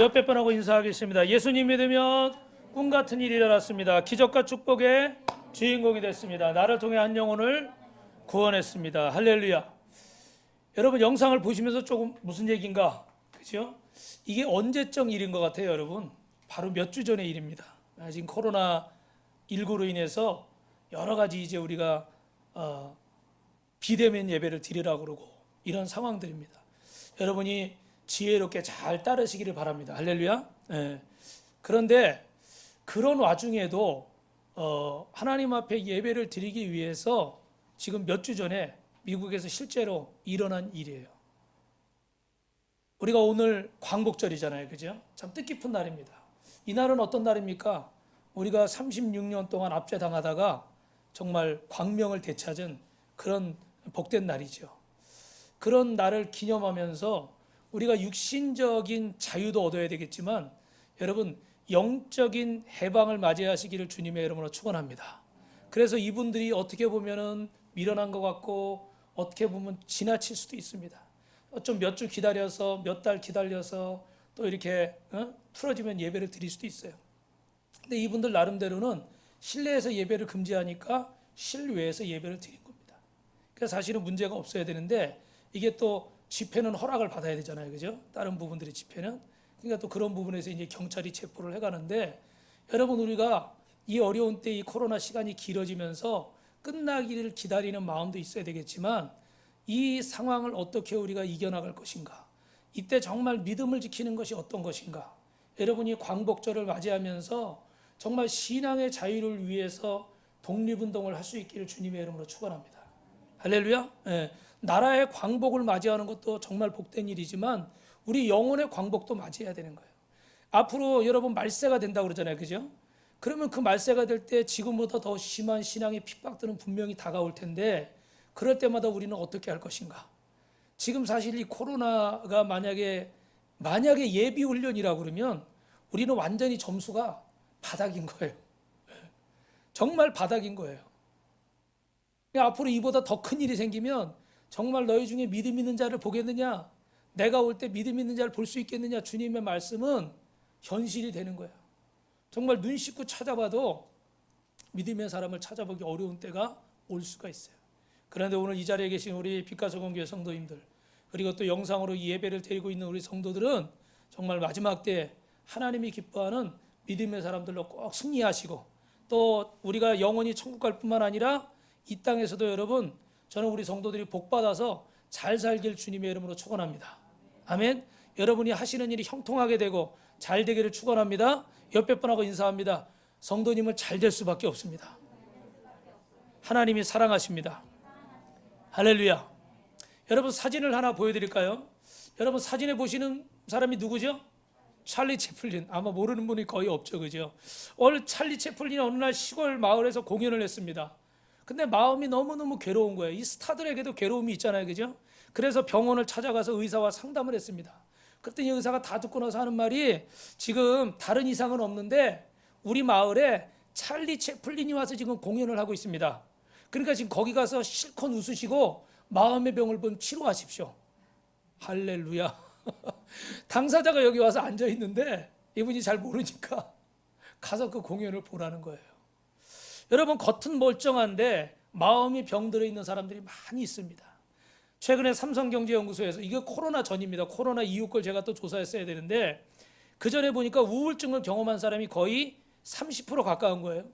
옆에 분하고 인사하겠습니다. 예수님 믿으면 꿈 같은 일이 일어났습니다. 기적과 축복의 주인공이 됐습니다. 나를 통해 한 영혼을 구원했습니다. 할렐루야. 여러분 영상을 보시면서 조금 무슨 얘기인가? 그죠? 이게 언제적 일인 것 같아요, 여러분? 바로 몇 주 전의 일입니다. 지금 코로나19로 인해서 여러 가지 이제 우리가 비대면 예배를 드리라고 그러고 이런 상황들입니다. 여러분이 지혜롭게 잘 따르시기를 바랍니다. 할렐루야. 예. 그런데 그런 와중에도 하나님 앞에 예배를 드리기 위해서 지금 몇 주 전에 미국에서 실제로 일어난 일이에요. 우리가 오늘 광복절이잖아요. 그죠? 참 뜻깊은 날입니다. 이 날은 어떤 날입니까? 우리가 36년 동안 압제당하다가 정말 광명을 되찾은 그런 복된 날이죠. 그런 날을 기념하면서 우리가 육신적인 자유도 얻어야 되겠지만 여러분 영적인 해방을 맞이하시기를 주님의 이름으로 축원합니다. 그래서 이분들이 어떻게 보면은 미련한 것 같고 어떻게 보면 지나칠 수도 있습니다. 좀 몇 주 기다려서 몇 달 기다려서 또 이렇게 틀어지면 예배를 드릴 수도 있어요. 근데 이분들 나름대로는 실내에서 예배를 금지하니까 실외에서 예배를 드린 겁니다. 그래서 사실은 문제가 없어야 되는데 이게 또 집회는 허락을 받아야 되잖아요. 그죠? 다른 부분들의 집회는. 그러니까 또 그런 부분에서 이제 경찰이 체포를 해가는데 여러분 우리가 이 어려운 때 이 코로나 시간이 길어지면서 끝나기를 기다리는 마음도 있어야 되겠지만 이 상황을 어떻게 우리가 이겨나갈 것인가? 이때 정말 믿음을 지키는 것이 어떤 것인가? 여러분이 광복절을 맞이하면서 정말 신앙의 자유를 위해서 독립운동을 할 수 있기를 주님의 이름으로 축원합니다. 할렐루야. 예. 나라의 광복을 맞이하는 것도 정말 복된 일이지만 우리 영혼의 광복도 맞이해야 되는 거예요. 앞으로 여러분 말세가 된다고 그러잖아요. 그죠? 그러면 그 말세가 될 때 지금보다 더 심한 신앙의 핍박들은 분명히 다가올 텐데 그럴 때마다 우리는 어떻게 할 것인가? 지금 사실 이 코로나가 만약에 예비 훈련이라고 그러면 우리는 완전히 점수가 바닥인 거예요. 정말 바닥인 거예요. 앞으로 이보다 더 큰 일이 생기면 정말 너희 중에 믿음 있는 자를 보겠느냐? 내가 올 때 믿음 있는 자를 볼 수 있겠느냐? 주님의 말씀은 현실이 되는 거예요. 정말 눈 씻고 찾아봐도 믿음의 사람을 찾아보기 어려운 때가 올 수가 있어요. 그런데 오늘 이 자리에 계신 우리 빛가서공교회 성도님들 그리고 또 영상으로 이 예배를 드리고 있는 우리 성도들은 정말 마지막 때 하나님이 기뻐하는 믿음의 사람들로 꼭 승리하시고 또 우리가 영원히 천국 갈 뿐만 아니라 이 땅에서도 여러분 저는 우리 성도들이 복받아서 잘 살길 주님의 이름으로 축원합니다. 아멘. 여러분이 하시는 일이 형통하게 되고 잘 되기를 축원합니다. 옆에 분하고 인사합니다. 성도님은 잘 될 수밖에 없습니다. 하나님이 사랑하십니다. 할렐루야. 여러분 사진을 하나 보여드릴까요? 여러분 사진에 보시는 사람이 누구죠? 찰리 채플린. 아마 모르는 분이 거의 없죠. 그죠? 오늘 찰리 채플린이 어느 날 시골 마을에서 공연을 했습니다. 근데 마음이 너무너무 괴로운 거예요. 이 스타들에게도 괴로움이 있잖아요. 그죠? 그래서 병원을 찾아가서 의사와 상담을 했습니다. 그랬더니 의사가 다 듣고 나서 하는 말이 지금 다른 이상은 없는데 우리 마을에 찰리 채플린이 와서 지금 공연을 하고 있습니다. 그러니까 지금 거기 가서 실컷 웃으시고 마음의 병을 좀 치료하십시오. 할렐루야. 당사자가 여기 와서 앉아 있는데 이분이 잘 모르니까 가서 그 공연을 보라는 거예요. 여러분 겉은 멀쩡한데 마음이 병들어 있는 사람들이 많이 있습니다. 최근에 삼성경제연구소에서 이게 코로나 전입니다. 코로나 이후 걸 제가 또 조사했어야 되는데 그 전에 보니까 우울증을 경험한 사람이 거의 30% 가까운 거예요.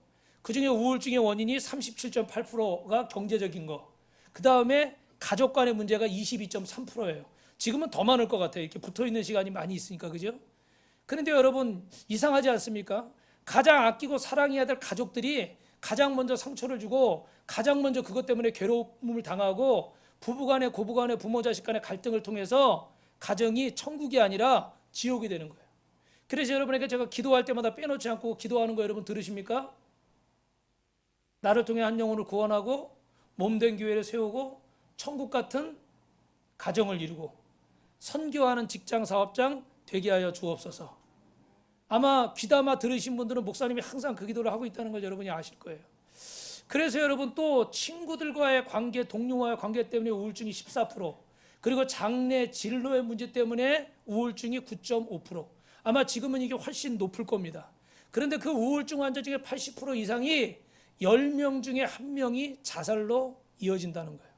그중에 우울증의 원인이 37.8%가 경제적인 거. 그 다음에 가족 간의 문제가 22.3%예요. 지금은 더 많을 것 같아요. 이렇게 붙어 있는 시간이 많이 있으니까 그죠? 그런데 여러분 이상하지 않습니까? 가장 아끼고 사랑해야 될 가족들이 가장 먼저 상처를 주고 가장 먼저 그것 때문에 괴로움을 당하고 부부간에 고부간에 부모 자식 간의 갈등을 통해서 가정이 천국이 아니라 지옥이 되는 거예요. 그래서 여러분에게 제가 기도할 때마다 빼놓지 않고 기도하는 거 여러분 들으십니까? 나를 통해 한 영혼을 구원하고 몸된 교회를 세우고 천국 같은 가정을 이루고 선교하는 직장 사업장 되게 하여 주옵소서. 아마 귀담아 들으신 분들은 목사님이 항상 그 기도를 하고 있다는 걸 여러분이 아실 거예요. 그래서 여러분 또 친구들과의 관계, 동료와의 관계 때문에 우울증이 14%, 그리고 장래 진로의 문제 때문에 우울증이 9.5%. 아마 지금은 이게 훨씬 높을 겁니다. 그런데 그 우울증 환자 중에 80% 이상이 10명 중에 1명이 자살로 이어진다는 거예요.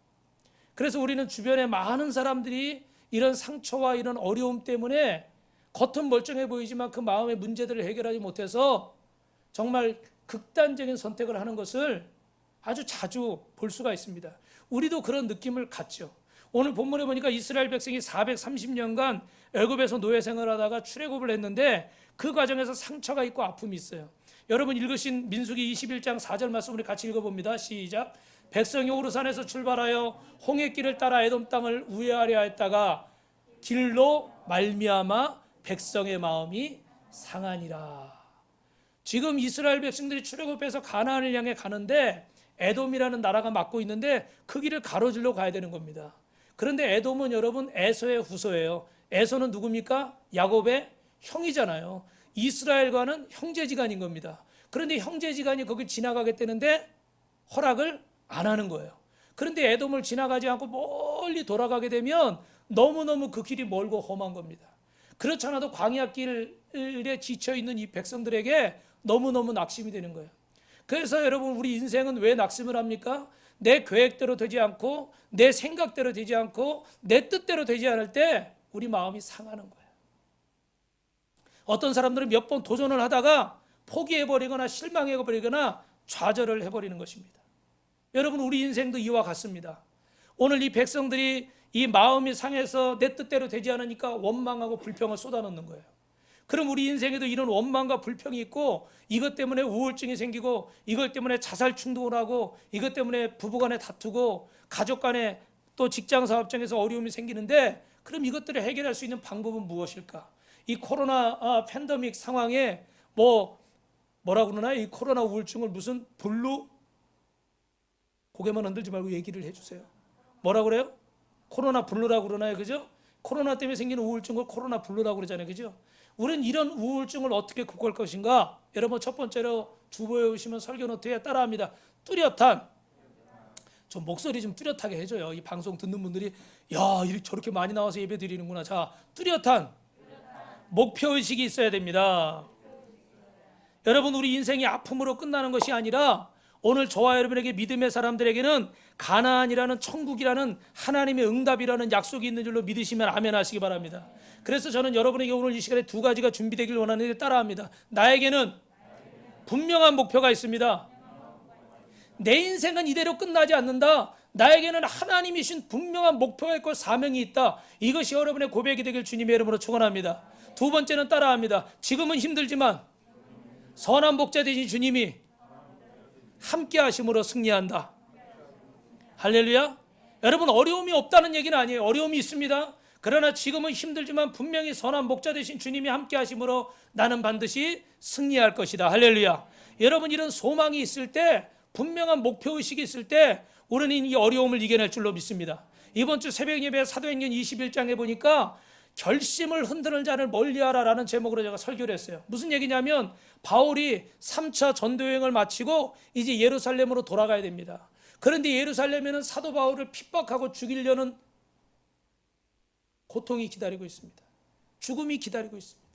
그래서 우리는 주변에 많은 사람들이 이런 상처와 이런 어려움 때문에 겉은 멀쩡해 보이지만 그 마음의 문제들을 해결하지 못해서 정말 극단적인 선택을 하는 것을 아주 자주 볼 수가 있습니다. 우리도 그런 느낌을 갖죠. 오늘 본문에 보니까 이스라엘 백성이 430년간 애굽에서 노예 생활하다가 출애굽을 했는데 그 과정에서 상처가 있고 아픔이 있어요. 여러분 읽으신 민수기 21장 4절 말씀 우리 같이 읽어봅니다. 시작. 백성이 오르산에서 출발하여 홍해길을 따라 에돔 땅을 우회하려 했다가 길로 말미암아 백성의 마음이 상하니라. 지금 이스라엘 백성들이 출애굽해서 가나안을 향해 가는데 에돔이라는 나라가 막고 있는데 그 길을 가로질러 가야 되는 겁니다. 그런데 에돔은 여러분 에서의 후손이에요. 에서는 누굽니까? 야곱의 형이잖아요. 이스라엘과는 형제지간인 겁니다. 그런데 형제지간이 거길 지나가겠다는데 허락을 안 하는 거예요. 그런데 에돔을 지나가지 않고 멀리 돌아가게 되면 너무너무 그 길이 멀고 험한 겁니다. 그렇지 않아도 광야 길에 지쳐있는 이 백성들에게 너무너무 낙심이 되는 거예요. 그래서 여러분 우리 인생은 왜 낙심을 합니까? 내 계획대로 되지 않고 내 생각대로 되지 않고 내 뜻대로 되지 않을 때 우리 마음이 상하는 거예요. 어떤 사람들은 몇 번 도전을 하다가 포기해버리거나 실망해버리거나 좌절을 해버리는 것입니다. 여러분 우리 인생도 이와 같습니다. 오늘 이 백성들이 이 마음이 상해서 내 뜻대로 되지 않으니까 원망하고 불평을 쏟아넣는 거예요. 그럼 우리 인생에도 이런 원망과 불평이 있고 이것 때문에 우울증이 생기고 이것 때문에 자살 충동을 하고 이것 때문에 부부간에 다투고 가족간에 또 직장 사업장에서 어려움이 생기는데 그럼 이것들을 해결할 수 있는 방법은 무엇일까? 이 코로나 팬데믹 상황에 뭐라 그러나 이 코로나 우울증을 무슨 블루 고개만 흔들지 말고 얘기를 해주세요. 뭐라 그래요? 코로나 블루라고 그러나요? 그죠? 코로나 때문에 생기는 우울증을 코로나 블루라고 그러잖아요. 그죠? 우리는 이런 우울증을 어떻게 극복할 것인가? 여러분 첫 번째로 주보에 오시면 설교 노트에 따라합니다. 뚜렷한 좀 목소리 좀 뚜렷하게 해줘요. 이 방송 듣는 분들이 야 이렇게 저렇게 많이 나와서 예배 드리는구나. 자 뚜렷한 목표의식이 있어야 됩니다. 여러분 우리 인생이 아픔으로 끝나는 것이 아니라 오늘 저와 여러분에게 믿음의 사람들에게는 가나안이라는 천국이라는 하나님의 응답이라는 약속이 있는 줄로 믿으시면 아멘 하시기 바랍니다. 그래서 저는 여러분에게 오늘 이 시간에 두 가지가 준비되길 원하는데 따라합니다. 나에게는 분명한 목표가 있습니다. 내 인생은 이대로 끝나지 않는다. 나에게는 하나님이 주신 분명한 목표가 있고 사명이 있다. 이것이 여러분의 고백이 되길 주님의 이름으로 축원합니다. 두 번째는 따라합니다. 지금은 힘들지만 선한 목자 되신 주님이 함께 하심으로 승리한다. 할렐루야. 여러분 어려움이 없다는 얘기는 아니에요. 어려움이 있습니다. 그러나 지금은 힘들지만 분명히 선한 목자 되신 주님이 함께 하심으로 나는 반드시 승리할 것이다. 할렐루야. 여러분 이런 소망이 있을 때 분명한 목표의식이 있을 때 우리는 이 어려움을 이겨낼 줄로 믿습니다. 이번 주 새벽 예배 사도행전 21장에 보니까 결심을 흔드는 자를 멀리하라라는 제목으로 제가 설교를 했어요. 무슨 얘기냐면 바울이 3차 전도여행을 마치고 이제 예루살렘으로 돌아가야 됩니다. 그런데 예루살렘에는 사도 바울을 핍박하고 죽이려는 고통이 기다리고 있습니다. 죽음이 기다리고 있습니다.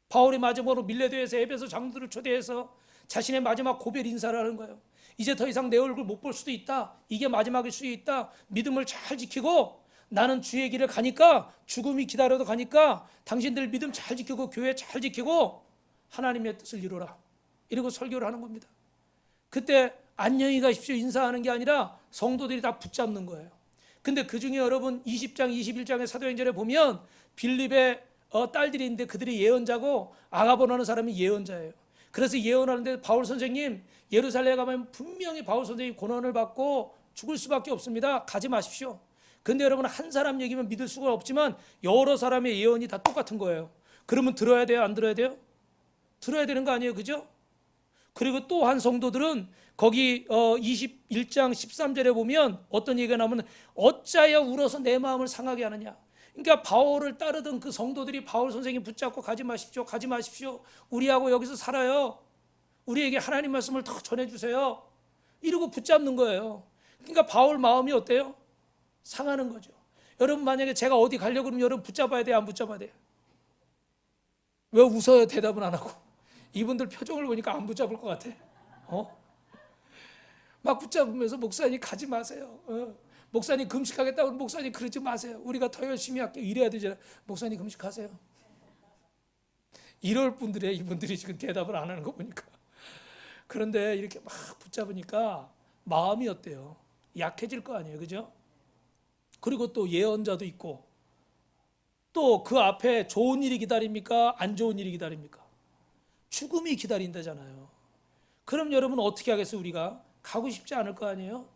바울이 마지막으로 밀레도에서 에베소 장로들을 초대해서 자신의 마지막 고별 인사를 하는 거예요. 이제 더 이상 내 얼굴 못 볼 수도 있다. 이게 마지막일 수도 있다. 믿음을 잘 지키고 나는 주의 길을 가니까 죽음이 기다려도 가니까 당신들 믿음 잘 지키고 교회 잘 지키고 하나님의 뜻을 이루라. 이러고 설교를 하는 겁니다. 그때 안녕히 가십시오 인사하는 게 아니라 성도들이 다 붙잡는 거예요. 근데 그 중에 여러분 20장 21장의 사도행전에 보면 빌립의 딸들이 있는데 그들이 예언자고 아가보라는 사람이 예언자예요. 그래서 예언하는데 바울 선생님 예루살렘에 가면 분명히 바울 선생님이 고난을 받고 죽을 수밖에 없습니다. 가지 마십시오. 근데 여러분 한 사람 얘기면 믿을 수가 없지만 여러 사람의 예언이 다 똑같은 거예요. 그러면 들어야 돼요? 안 들어야 돼요? 들어야 되는 거 아니에요? 그죠? 그리고 또 한 성도들은 거기 21장 13절에 보면 어떤 얘기가 나오면 어찌하여 울어서 내 마음을 상하게 하느냐. 그러니까 바울을 따르던 그 성도들이 바울 선생님 붙잡고 가지 마십시오. 가지 마십시오. 우리하고 여기서 살아요. 우리에게 하나님 말씀을 더 전해주세요. 이러고 붙잡는 거예요. 그러니까 바울 마음이 어때요? 상하는 거죠. 여러분 만약에 제가 어디 가려고 그러면 여러분 붙잡아야 돼요? 안 붙잡아야 돼요? 왜 웃어요? 대답은 안 하고. 이분들 표정을 보니까 안 붙잡을 것 같아. 막 붙잡으면서 목사님 가지 마세요. 목사님 금식하겠다고 목사님 그러지 마세요. 우리가 더 열심히 할게요. 이래야 되잖아요. 목사님 금식하세요. 이럴 분들의 이분들이 지금 대답을 안 하는 거 보니까. 그런데 이렇게 막 붙잡으니까 마음이 어때요? 약해질 거 아니에요. 그죠? 그리고 또 예언자도 있고 또 그 앞에 좋은 일이 기다립니까? 안 좋은 일이 기다립니까? 죽음이 기다린다잖아요. 그럼 여러분 어떻게 하겠어요? 우리가 가고 싶지 않을 거 아니에요?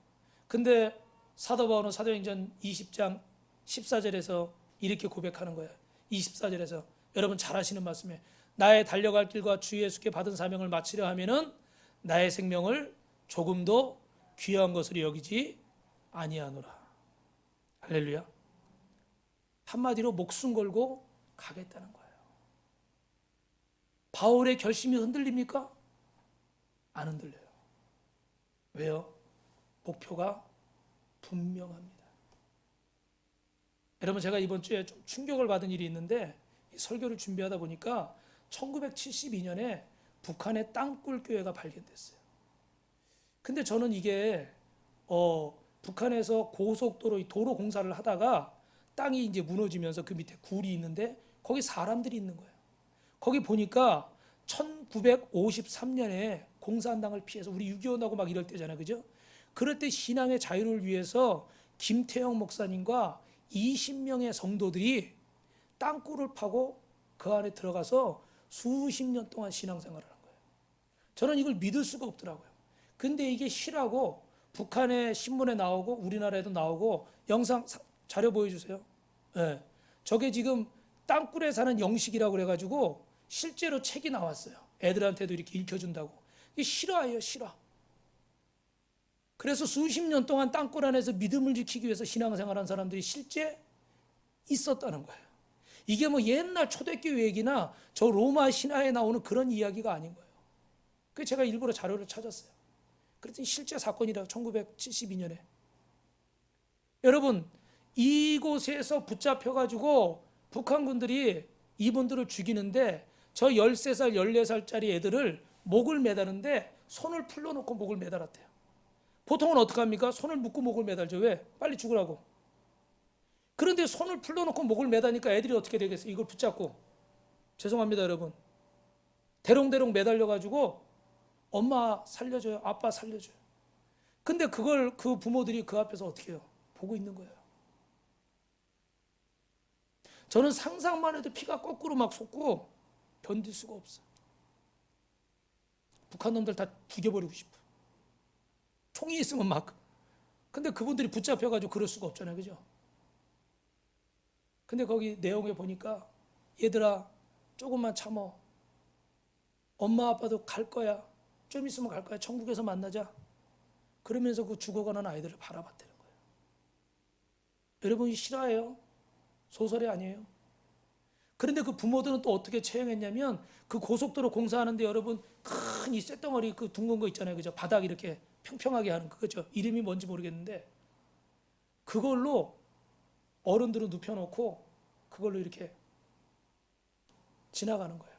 근데 사도 바울은 사도행전 20장 14절에서 이렇게 고백하는 거예요. 24절에서 여러분 잘 아시는 말씀에 나의 달려갈 길과 주 예수께 받은 사명을 마치려 하면은 나의 생명을 조금도 귀한 것으로 여기지 아니하노라. 할렐루야. 한마디로 목숨 걸고 가겠다는 거예요. 바울의 결심이 흔들립니까? 안 흔들려요. 왜요? 목표가 분명합니다. 여러분 제가 이번 주에 좀 충격을 받은 일이 있는데 설교를 준비하다 보니까 1972년에 북한의 땅굴 교회가 발견됐어요. 근데 저는 이게 북한에서 고속도로 도로 공사를 하다가 땅이 이제 무너지면서 그 밑에 굴이 있는데 거기 사람들이 있는 거예요. 거기 보니까 1953년에 공산당을 피해서 우리 6.25 나고 막 이럴 때잖아요. 그죠? 그럴 때 신앙의 자유를 위해서 김태형 목사님과 20명의 성도들이 땅굴을 파고 그 안에 들어가서 수십 년 동안 신앙생활을 한 거예요. 저는 이걸 믿을 수가 없더라고요. 근데 이게 실하고 북한의 신문에 나오고 우리나라에도 나오고 영상 자료 보여주세요. 네. 저게 지금 땅굴에 사는 영식이라고 그래가지고 실제로 책이 나왔어요. 애들한테도 이렇게 읽혀준다고. 이게 실화예요, 실화. 그래서 수십 년 동안 땅굴 안에서 믿음을 지키기 위해서 신앙생활한 사람들이 실제 있었다는 거예요. 이게 뭐 옛날 초대교회 얘기나 저 로마 신화에 나오는 그런 이야기가 아닌 거예요. 그래서 제가 일부러 자료를 찾았어요. 그랬더니 실제 사건이라고 1972년에. 여러분 이곳에서 붙잡혀가지고 북한군들이 이분들을 죽이는데 저 13살, 14살짜리 애들을 목을 매다는데 손을 풀러놓고 목을 매달았대요. 보통은 어떻게 합니까? 손을 묶고 목을 매달죠. 왜? 빨리 죽으라고. 그런데 손을 풀러놓고 목을 매다니까 애들이 어떻게 되겠어요? 이걸 붙잡고. 죄송합니다 여러분. 대롱대롱 매달려가지고 엄마 살려줘요. 아빠 살려줘요. 근데 그걸 그 부모들이 그 앞에서 어떻게 해요? 보고 있는 거예요. 저는 상상만 해도 피가 거꾸로 막 솟고 견딜 수가 없어요. 북한 놈들 다 죽여버리고 싶어. 총이 있으면 막. 근데 그분들이 붙잡혀가지고 그럴 수가 없잖아요. 그죠? 근데 거기 내용에 보니까 얘들아 조금만 참어. 엄마 아빠도 갈 거야. 좀 있으면 갈 거야. 천국에서 만나자. 그러면서 그 죽어가는 아이들을 바라봤다는 거예요. 여러분이 실화예요? 소설이 아니에요? 그런데 그 부모들은 또 어떻게 처형했냐면 그 고속도로 공사하는데 여러분 큰 이 쇳덩어리 그 둥근 거 있잖아요. 그죠? 바닥 이렇게 평평하게 하는 그거죠. 이름이 뭔지 모르겠는데 그걸로 어른들은 눕혀놓고 그걸로 이렇게 지나가는 거예요.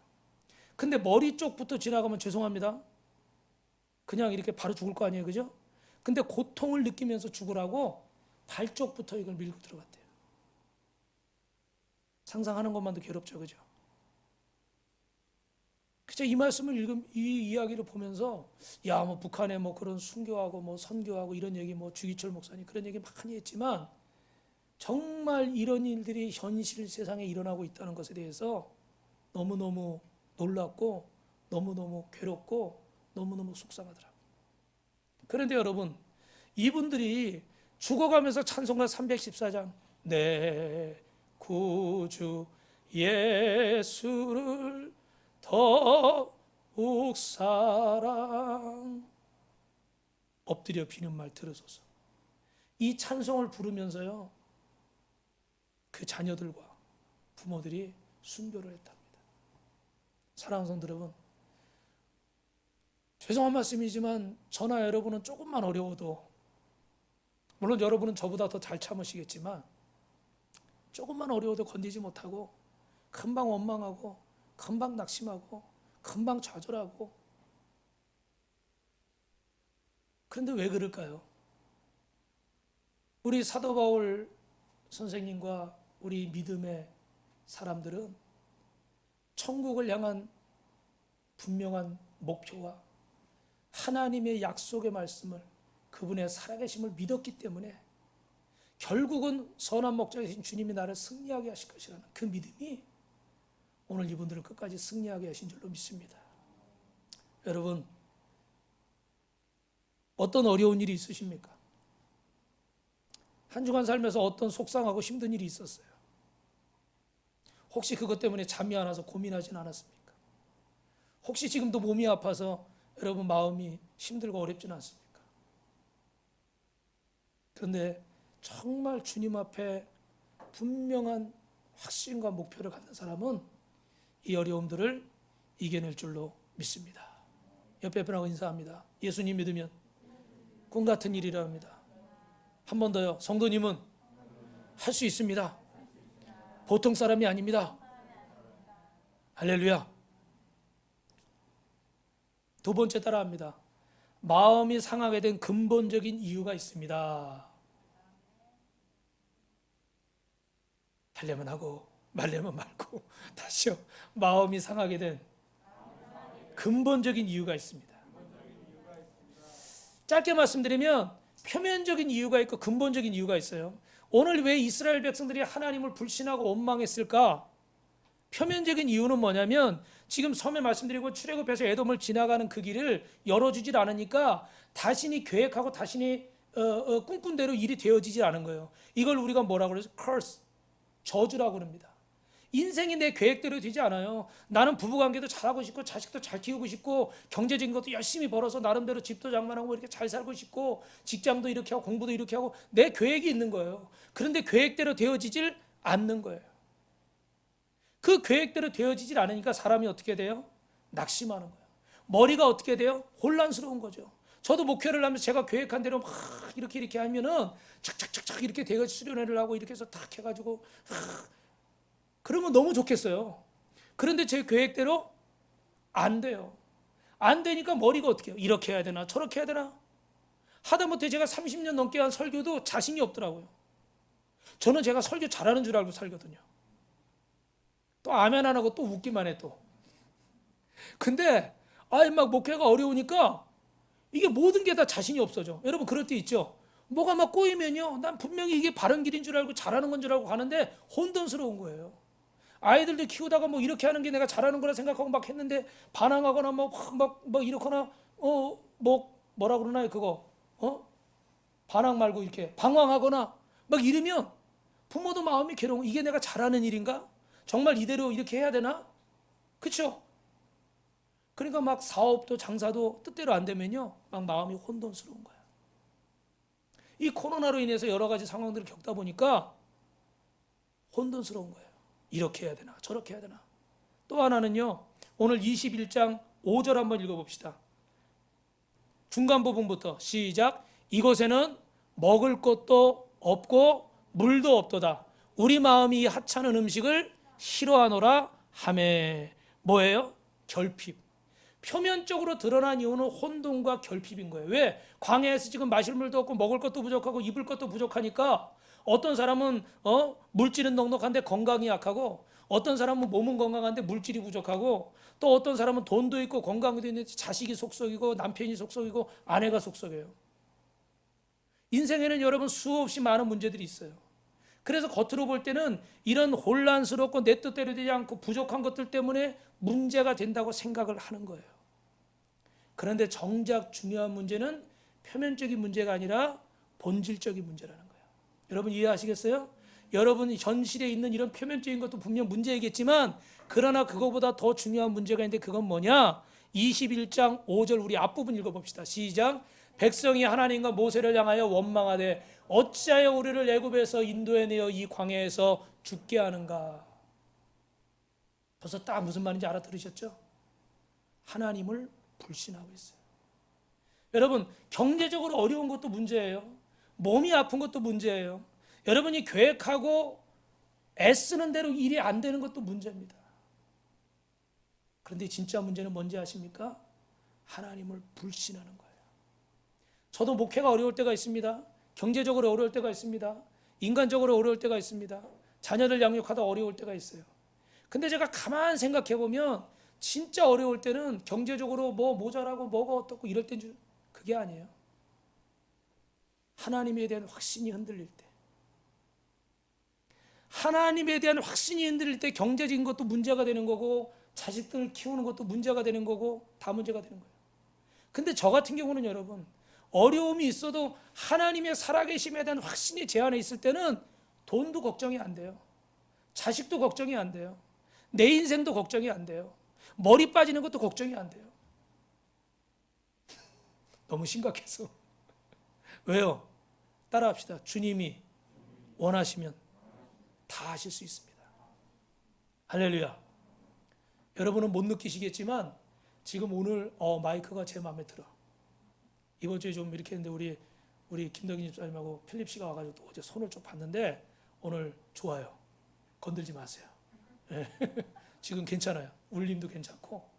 근데 머리 쪽부터 지나가면 죄송합니다. 그냥 이렇게 바로 죽을 거 아니에요. 그죠? 근데 고통을 느끼면서 죽으라고 발 쪽부터 이걸 밀고 들어갔대요. 상상하는 것만도 괴롭죠. 그죠? 그죠? 이 말씀을 읽으면 이 이야기를 보면서 야, 뭐 북한에 뭐 그런 순교하고 뭐 선교하고 이런 얘기 뭐 주기철 목사님 그런 얘기 많이 했지만 정말 이런 일들이 현실 세상에 일어나고 있다는 것에 대해서 너무너무 놀랍고 너무너무 괴롭고 너무너무 속상하더라고요. 그런데 여러분 이분들이 죽어가면서 찬송가 314장 내 구주 예수를 더욱 사랑 엎드려 비는 말 들으소서. 이 찬송을 부르면서요 그 자녀들과 부모들이 순교를 했답니다. 사랑하는 성도 여러분, 죄송한 말씀이지만 저나 여러분은 조금만 어려워도 물론 여러분은 저보다 더 잘 참으시겠지만 조금만 어려워도 건디지 못하고 금방 원망하고 금방 낙심하고 금방 좌절하고. 그런데 왜 그럴까요? 우리 사도 바울 선생님과 우리 믿음의 사람들은 천국을 향한 분명한 목표와 하나님의 약속의 말씀을, 그분의 살아계심을 믿었기 때문에 결국은 선한 목자이신 주님이 나를 승리하게 하실 것이라는 그 믿음이 오늘 이분들을 끝까지 승리하게 하신 줄로 믿습니다. 여러분, 어떤 어려운 일이 있으십니까? 한 주간 살면서 어떤 속상하고 힘든 일이 있었어요? 혹시 그것 때문에 잠이 안 와서 고민하진 않았습니까? 혹시 지금도 몸이 아파서 여러분 마음이 힘들고 어렵진 않습니까? 그런데 정말 주님 앞에 분명한 확신과 목표를 갖는 사람은 이 어려움들을 이겨낼 줄로 믿습니다. 옆에 분하고 인사합니다. 예수님 믿으면 꿈 같은 일이라 합니다. 한 번 더요. 성도님은 할 수 있습니다. 보통 사람이 아닙니다. 할렐루야. 두 번째 따라합니다. 마음이 상하게 된 근본적인 이유가 있습니다. 하려면 하고 말려면 말고. 다시요. 마음이 상하게 된 근본적인 이유가 있습니다. 짧게 말씀드리면 표면적인 이유가 있고 근본적인 이유가 있어요. 오늘 왜 이스라엘 백성들이 하나님을 불신하고 원망했을까? 표면적인 이유는 뭐냐면 지금 처음에 말씀드리고 출애굽해서 에돔을 지나가는 그 길을 열어주질 않으니까 자신이 계획하고 자신이 꿈꾼 대로 일이 되어지질 않은 거예요. 이걸 우리가 뭐라고 그러죠? curse, 저주라고 그럽니다. 인생이 내 계획대로 되지 않아요. 나는 부부관계도 잘하고 싶고 자식도 잘 키우고 싶고 경제적인 것도 열심히 벌어서 나름대로 집도 장만하고 이렇게 잘 살고 싶고 직장도 이렇게 하고 공부도 이렇게 하고 내 계획이 있는 거예요. 그런데 계획대로 되어지질 않는 거예요. 그 계획대로 되어지질 않으니까 사람이 어떻게 돼요? 낙심하는 거예요. 머리가 어떻게 돼요? 혼란스러운 거죠. 저도 목회를 하면서 제가 계획한 대로 막 이렇게 하면은 착착착착 이렇게 대거 수련회를 하고 이렇게 해서 탁 해가지고 그러면 너무 좋겠어요. 그런데 제 계획대로 안 돼요. 안 되니까 머리가 어떻게 해요? 이렇게 해야 되나 저렇게 해야 되나 하다못해 제가 30년 넘게 한 설교도 자신이 없더라고요. 저는 제가 설교 잘하는 줄 알고 살거든요. 또 아멘 안 하고 또 웃기만 해 또. 근데 막 목회가 어려우니까 이게 모든 게 다 자신이 없어져. 여러분 그럴 때 있죠. 뭐가 막 꼬이면요. 난 분명히 이게 바른 길인 줄 알고 잘하는 건 줄 알고 가는데 혼돈스러운 거예요. 아이들도 키우다가 뭐 이렇게 하는 게 내가 잘하는 거라 생각하고 막 했는데 반항하거나 막 이렇거나 뭐라 그러나요 그거 반항 말고 이렇게 방황하거나 막 이러면 부모도 마음이 괴로워. 이게 내가 잘하는 일인가? 정말 이대로 이렇게 해야 되나? 그렇죠? 그러니까 막 사업도 장사도 뜻대로 안 되면요 막 마음이 혼돈스러운 거야. 이 코로나로 인해서 여러 가지 상황들을 겪다 보니까 혼돈스러운 거예요. 이렇게 해야 되나 저렇게 해야 되나. 또 하나는요 오늘 21장 5절 한번 읽어봅시다. 중간 부분부터 시작. 이곳에는 먹을 것도 없고 물도 없도다. 우리 마음이 하찮은 음식을 싫어하노라 하매. 뭐예요? 결핍. 표면적으로 드러난 이유는 혼돈과 결핍인 거예요. 왜? 광야에서 지금 마실 물도 없고 먹을 것도 부족하고 입을 것도 부족하니까 어떤 사람은 물질은 넉넉한데 건강이 약하고 어떤 사람은 몸은 건강한데 물질이 부족하고 또 어떤 사람은 돈도 있고 건강도 있는데 자식이 속썩이고 남편이 속썩이고 아내가 속썩여요. 인생에는 여러분 수없이 많은 문제들이 있어요. 그래서 겉으로 볼 때는 이런 혼란스럽고 내 뜻대로 되지 않고 부족한 것들 때문에 문제가 된다고 생각을 하는 거예요. 그런데 정작 중요한 문제는 표면적인 문제가 아니라 본질적인 문제라는 거예요. 여러분 이해하시겠어요? 여러분 현실에 있는 이런 표면적인 것도 분명 문제이겠지만 그러나 그거보다 더 중요한 문제가 있는데 그건 뭐냐? 21장 5절 우리 앞부분 읽어봅시다. 시작. 백성이 하나님과 모세를 향하여 원망하되 어찌하여 우리를 애굽에서 인도해내어 이 광야에서 죽게 하는가. 벌써 딱 무슨 말인지 알아들으셨죠? 하나님을 불신하고 있어요. 여러분 경제적으로 어려운 것도 문제예요. 몸이 아픈 것도 문제예요. 여러분이 계획하고 애쓰는 대로 일이 안 되는 것도 문제입니다. 그런데 진짜 문제는 뭔지 아십니까? 하나님을 불신하는 거예요. 저도 목회가 어려울 때가 있습니다. 경제적으로 어려울 때가 있습니다. 인간적으로 어려울 때가 있습니다. 자녀들 양육하다 어려울 때가 있어요. 근데 제가 가만 생각해 보면 진짜 어려울 때는 경제적으로 뭐 모자라고 뭐가 어떻고 이럴 때는 그게 아니에요. 하나님에 대한 확신이 흔들릴 때, 하나님에 대한 확신이 흔들릴 때 경제적인 것도 문제가 되는 거고 자식들 키우는 것도 문제가 되는 거고 다 문제가 되는 거예요. 근데 저 같은 경우는 여러분, 어려움이 있어도 하나님의 살아계심에 대한 확신이 제 안에 있을 때는 돈도 걱정이 안 돼요. 자식도 걱정이 안 돼요. 내 인생도 걱정이 안 돼요. 머리 빠지는 것도 걱정이 안 돼요. 너무 심각해서. 왜요? 따라합시다. 주님이 원하시면 다 하실 수 있습니다. 할렐루야. 여러분은 못 느끼시겠지만 지금 오늘 마이크가 제 마음에 들어. 이번 주에 좀 이렇게 했는데 우리 김덕인 집사님하고 필립 씨가 와가지고 또 어제 손을 좀 봤는데 오늘 좋아요. 건들지 마세요. 네. 지금 괜찮아요. 울림도 괜찮고.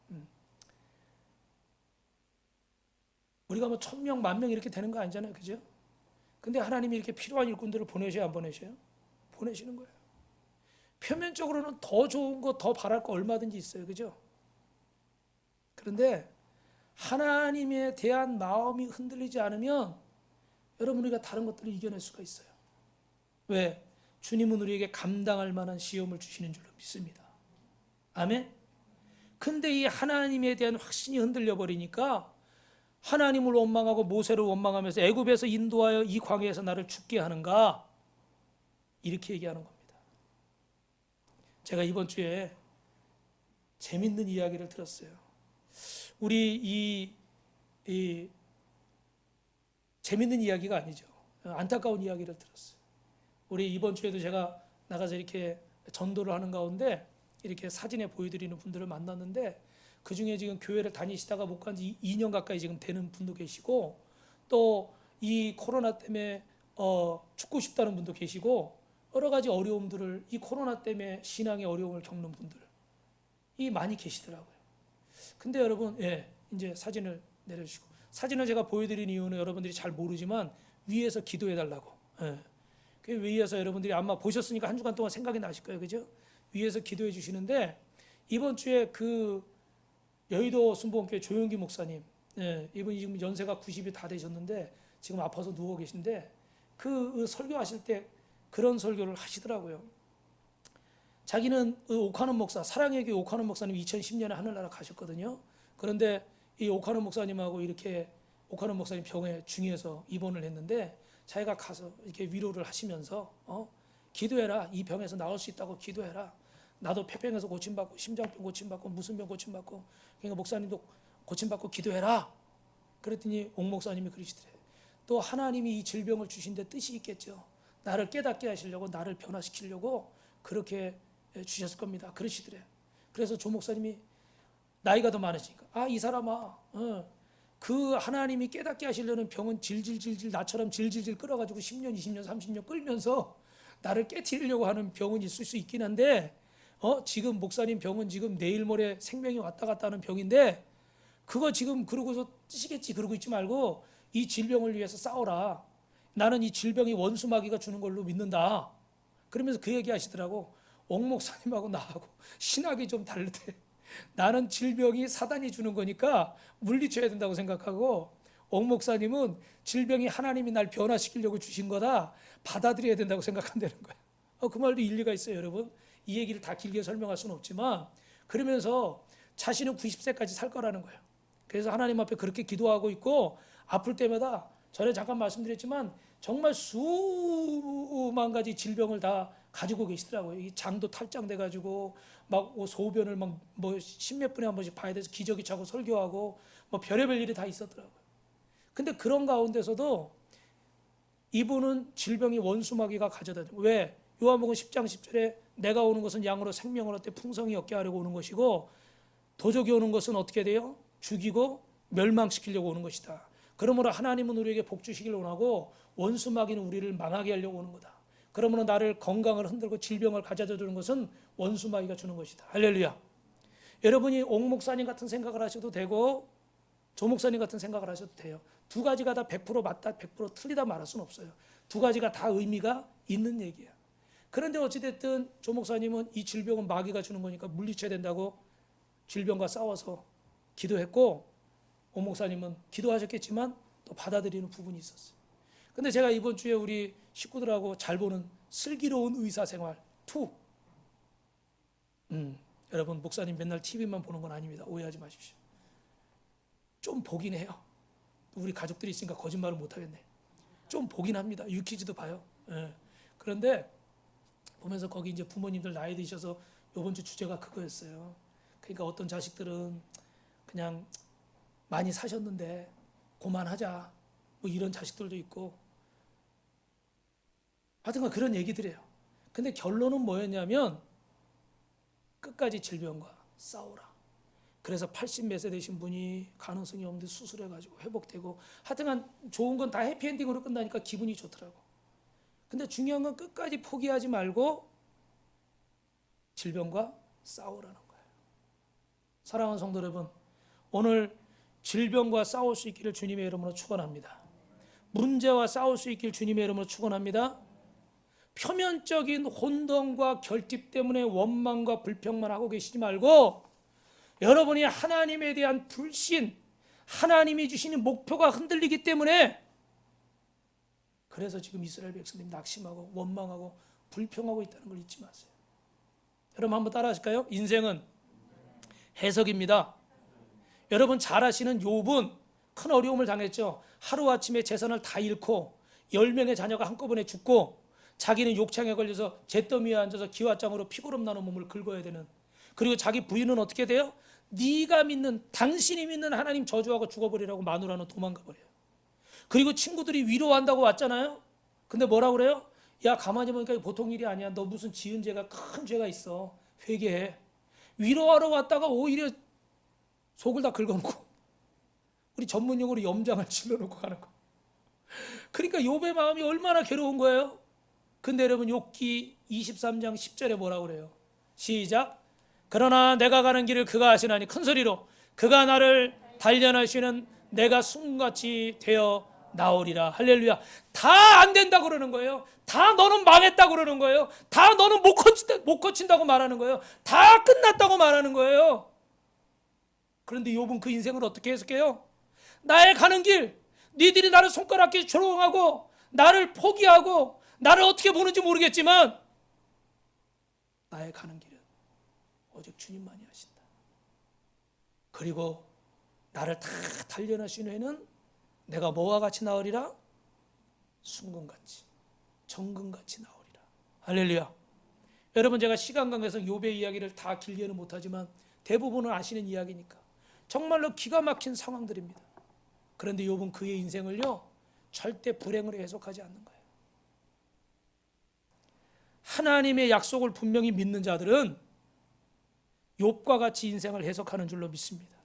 우리가 뭐 1000명, 10,000명 이렇게 되는 거 아니잖아요, 그죠? 근데 하나님이 이렇게 필요한 일꾼들을 보내셔야 안 보내셔요? 보내시는 거예요. 표면적으로는 더 좋은 거, 더 바랄 거 얼마든지 있어요, 그죠? 그런데 하나님에 대한 마음이 흔들리지 않으면 여러분 우리가 다른 것들을 이겨낼 수가 있어요. 왜? 주님은 우리에게 감당할 만한 시험을 주시는 줄로 믿습니다. 아멘? 근데 이 하나님에 대한 확신이 흔들려 버리니까 하나님을 원망하고 모세를 원망하면서 애굽에서 인도하여 이 광야에서 나를 죽게 하는가? 이렇게 얘기하는 겁니다. 제가 이번 주에 재밌는 이야기를 들었어요. 우리 이 재밌는 이야기가 아니죠. 안타까운 이야기를 들었어요. 우리 이번 주에도 제가 나가서 이렇게 전도를 하는 가운데 이렇게 사진에 보여드리는 분들을 만났는데 그 중에 지금 교회를 다니시다가 못 간 지 2년 가까이 지금 되는 분도 계시고 또 이 코로나 때문에 죽고 싶다는 분도 계시고 여러 가지 어려움들을 이 코로나 때문에 신앙의 어려움을 겪는 분들이 많이 계시더라고요. 근데 여러분, 이제 사진을 내려주시고 사진을 제가 보여드린 이유는 여러분들이 잘 모르지만 위에서 기도해 달라고. 그 위에서 여러분들이 아마 보셨으니까 한 주간 동안 생각이 나실 거예요, 그죠? 위에서 기도해 주시는데 이번 주에 그 여의도 순복음교회 조용기 목사님, 이분이 지금 연세가 90이 다 되셨는데 지금 아파서 누워 계신데 그 설교하실 때 그런 설교를 하시더라고요. 자기는 오카노 목사, 사랑의 교회 오카노 목사님 2010년에 하늘나라 가셨거든요. 그런데 이 오카노 목사님하고 이렇게 오카노 목사님 병에 중해서 입원을 했는데 자기가 가서 이렇게 위로를 하시면서 기도해라. 이 병에서 나올 수 있다고 기도해라. 나도 폐병에서 고침받고 심장병 고침받고 무슨 병 고침받고 그러니까 목사님도 고침받고 기도해라. 그랬더니 옥 목사님이 그러시더래요. 또 하나님이 이 질병을 주신 데 뜻이 있겠죠. 나를 깨닫게 하시려고 나를 변화시키려고 그렇게 주셨을 겁니다. 그러시더래요. 그래서 조 목사님이 나이가 더 많으시니까 이 사람아 그 하나님이 깨닫게 하시려는 병은 질질질질 나처럼 질질질 끌어가지고 10년 20년 30년 끌면서 나를 깨트리려고 하는 병은 있을 수 있긴 한데 지금 목사님 병은 지금 내일 모레 생명이 왔다 갔다 하는 병인데 그거 지금 그러고서 뜨시겠지 그러고 있지 말고 이 질병을 위해서 싸워라. 나는 이 질병이 원수마귀가 주는 걸로 믿는다. 그러면서 그 얘기 하시더라고. 옥 목사님하고 나하고 신학이 좀 다르대. 나는 질병이 사단이 주는 거니까 물리쳐야 된다고 생각하고 옥 목사님은 질병이 하나님이 날 변화시키려고 주신 거다. 받아들여야 된다고 생각한다는 거야. 그 말도 일리가 있어요, 여러분. 이 얘기를 다 길게 설명할 수는 없지만 그러면서 자신은 90세까지 살 거라는 거예요. 그래서 하나님 앞에 그렇게 기도하고 있고 아플 때마다 전에 잠깐 말씀드렸지만 정말 수만 가지 질병을 다 가지고 계시더라고요. 이 장도 탈장돼 가지고 막 소변을 막 뭐 십몇 분에 한 번씩 봐야 돼서 기저귀 차고 설교하고 뭐 별의별 일이 다 있었더라고요. 근데 그런 가운데서도 이분은 질병이 원수마귀가 가져다 줘. 왜? 요한복음 10장 10절에 내가 오는 것은 양으로 생명을 얻되 풍성히 얻게 하려고 오는 것이고 도적이 오는 것은 어떻게 돼요? 죽이고 멸망시키려고 오는 것이다. 그러므로 하나님은 우리에게 복 주시길 원하고 원수마귀는 우리를 망하게 하려고 오는 거다. 그러므로 나를 건강을 흔들고 질병을 가져다 주는 것은 원수마귀가 주는 것이다. 할렐루야. 여러분이 옥 목사님 같은 생각을 하셔도 되고 조 목사님 같은 생각을 하셔도 돼요. 두 가지가 다 100% 맞다 100% 틀리다 말할 수는 없어요. 두 가지가 다 의미가 있는 얘기야. 그런데 어찌됐든 조 목사님은 이 질병은 마귀가 주는 거니까 물리쳐야 된다고 질병과 싸워서 기도했고, 오 목사님은 기도하셨겠지만 또 받아들이는 부분이 있었어요. 근데 제가 이번 주에 우리 식구들하고 잘 보는 슬기로운 의사생활 2, 여러분 목사님 맨날 TV만 보는 건 아닙니다. 오해하지 마십시오. 좀 보긴 해요. 우리 가족들이 있으니까 거짓말을 못하겠네. 좀 보긴 합니다. 유퀴즈도 봐요. 예. 그런데 보면서 거기 이제 부모님들 나이 드셔서 이번 주 주제가 그거였어요. 그러니까 어떤 자식들은 그냥 많이 사셨는데 그만하자 뭐 이런 자식들도 있고, 하여튼간 그런 얘기들이에요. 근데 결론은 뭐였냐면 끝까지 질병과 싸우라. 그래서 80 몇 세 되신 분이 가능성이 없는데 수술해가지고 회복되고, 하여튼간 좋은 건 다 해피엔딩으로 끝나니까 기분이 좋더라고. 근데 중요한 건 끝까지 포기하지 말고 질병과 싸우라는 거예요. 사랑하는 성도 여러분, 오늘 질병과 싸울 수 있기를 주님의 이름으로 축원합니다. 문제와 싸울 수 있기를 주님의 이름으로 축원합니다. 표면적인 혼돈과 결핍 때문에 원망과 불평만 하고 계시지 말고, 여러분이 하나님에 대한 불신, 하나님이 주시는 목표가 흔들리기 때문에, 그래서 지금 이스라엘 백성들이 낙심하고 원망하고 불평하고 있다는 걸 잊지 마세요. 여러분 한번 따라 하실까요? 인생은 해석입니다. 여러분 잘 아시는 욥은 큰 어려움을 당했죠. 하루아침에 재산을 다 잃고 10명의 자녀가 한꺼번에 죽고, 자기는 욕창에 걸려서 잿더미에 앉아서 기와장으로 피고름 나는 몸을 긁어야 되는, 그리고 자기 부인은 어떻게 돼요? 네가 믿는, 당신이 믿는 하나님 저주하고 죽어버리라고 마누라는 도망가 버려요. 그리고 친구들이 위로한다고 왔잖아요. 근데 뭐라고 그래요? 야, 가만히 보니까 보통 일이 아니야. 너 무슨 지은 죄가, 큰 죄가 있어. 회개해. 위로하러 왔다가 오히려 속을 다 긁어놓고, 우리 전문용어로 염장을 질러놓고 가는 거. 그러니까 욥의 마음이 얼마나 괴로운 거예요. 근데 여러분 욥기 23장 10절에 뭐라고 그래요? 시작. 그러나 내가 가는 길을 그가 아시나니, 큰 소리로 그가 나를 단련하시는 내가 순같이 되어 나오리라. 할렐루야. 다 안 된다고 그러는 거예요. 다 너는 망했다고 그러는 거예요. 다 너는 못 거친다고 말하는 거예요. 다 끝났다고 말하는 거예요. 그런데 욥은 그 인생을 어떻게 해석해요? 나의 가는 길, 니들이 나를 손가락에 조롱하고 나를 포기하고 나를 어떻게 보는지 모르겠지만, 나의 가는 길은 오직 주님만이 하신다. 그리고 나를 다 단련하신 후에는 내가 뭐와 같이 나으리라? 순금같이, 정금같이 나오리라. 할렐루야. 여러분 제가 시간 관계에서 욥의 이야기를 다 길게는 못하지만 대부분은 아시는 이야기니까 정말로 기가 막힌 상황들입니다. 그런데 욥은 그의 인생을요 절대 불행으로 해석하지 않는 거예요. 하나님의 약속을 분명히 믿는 자들은 욥과 같이 인생을 해석하는 줄로 믿습니다.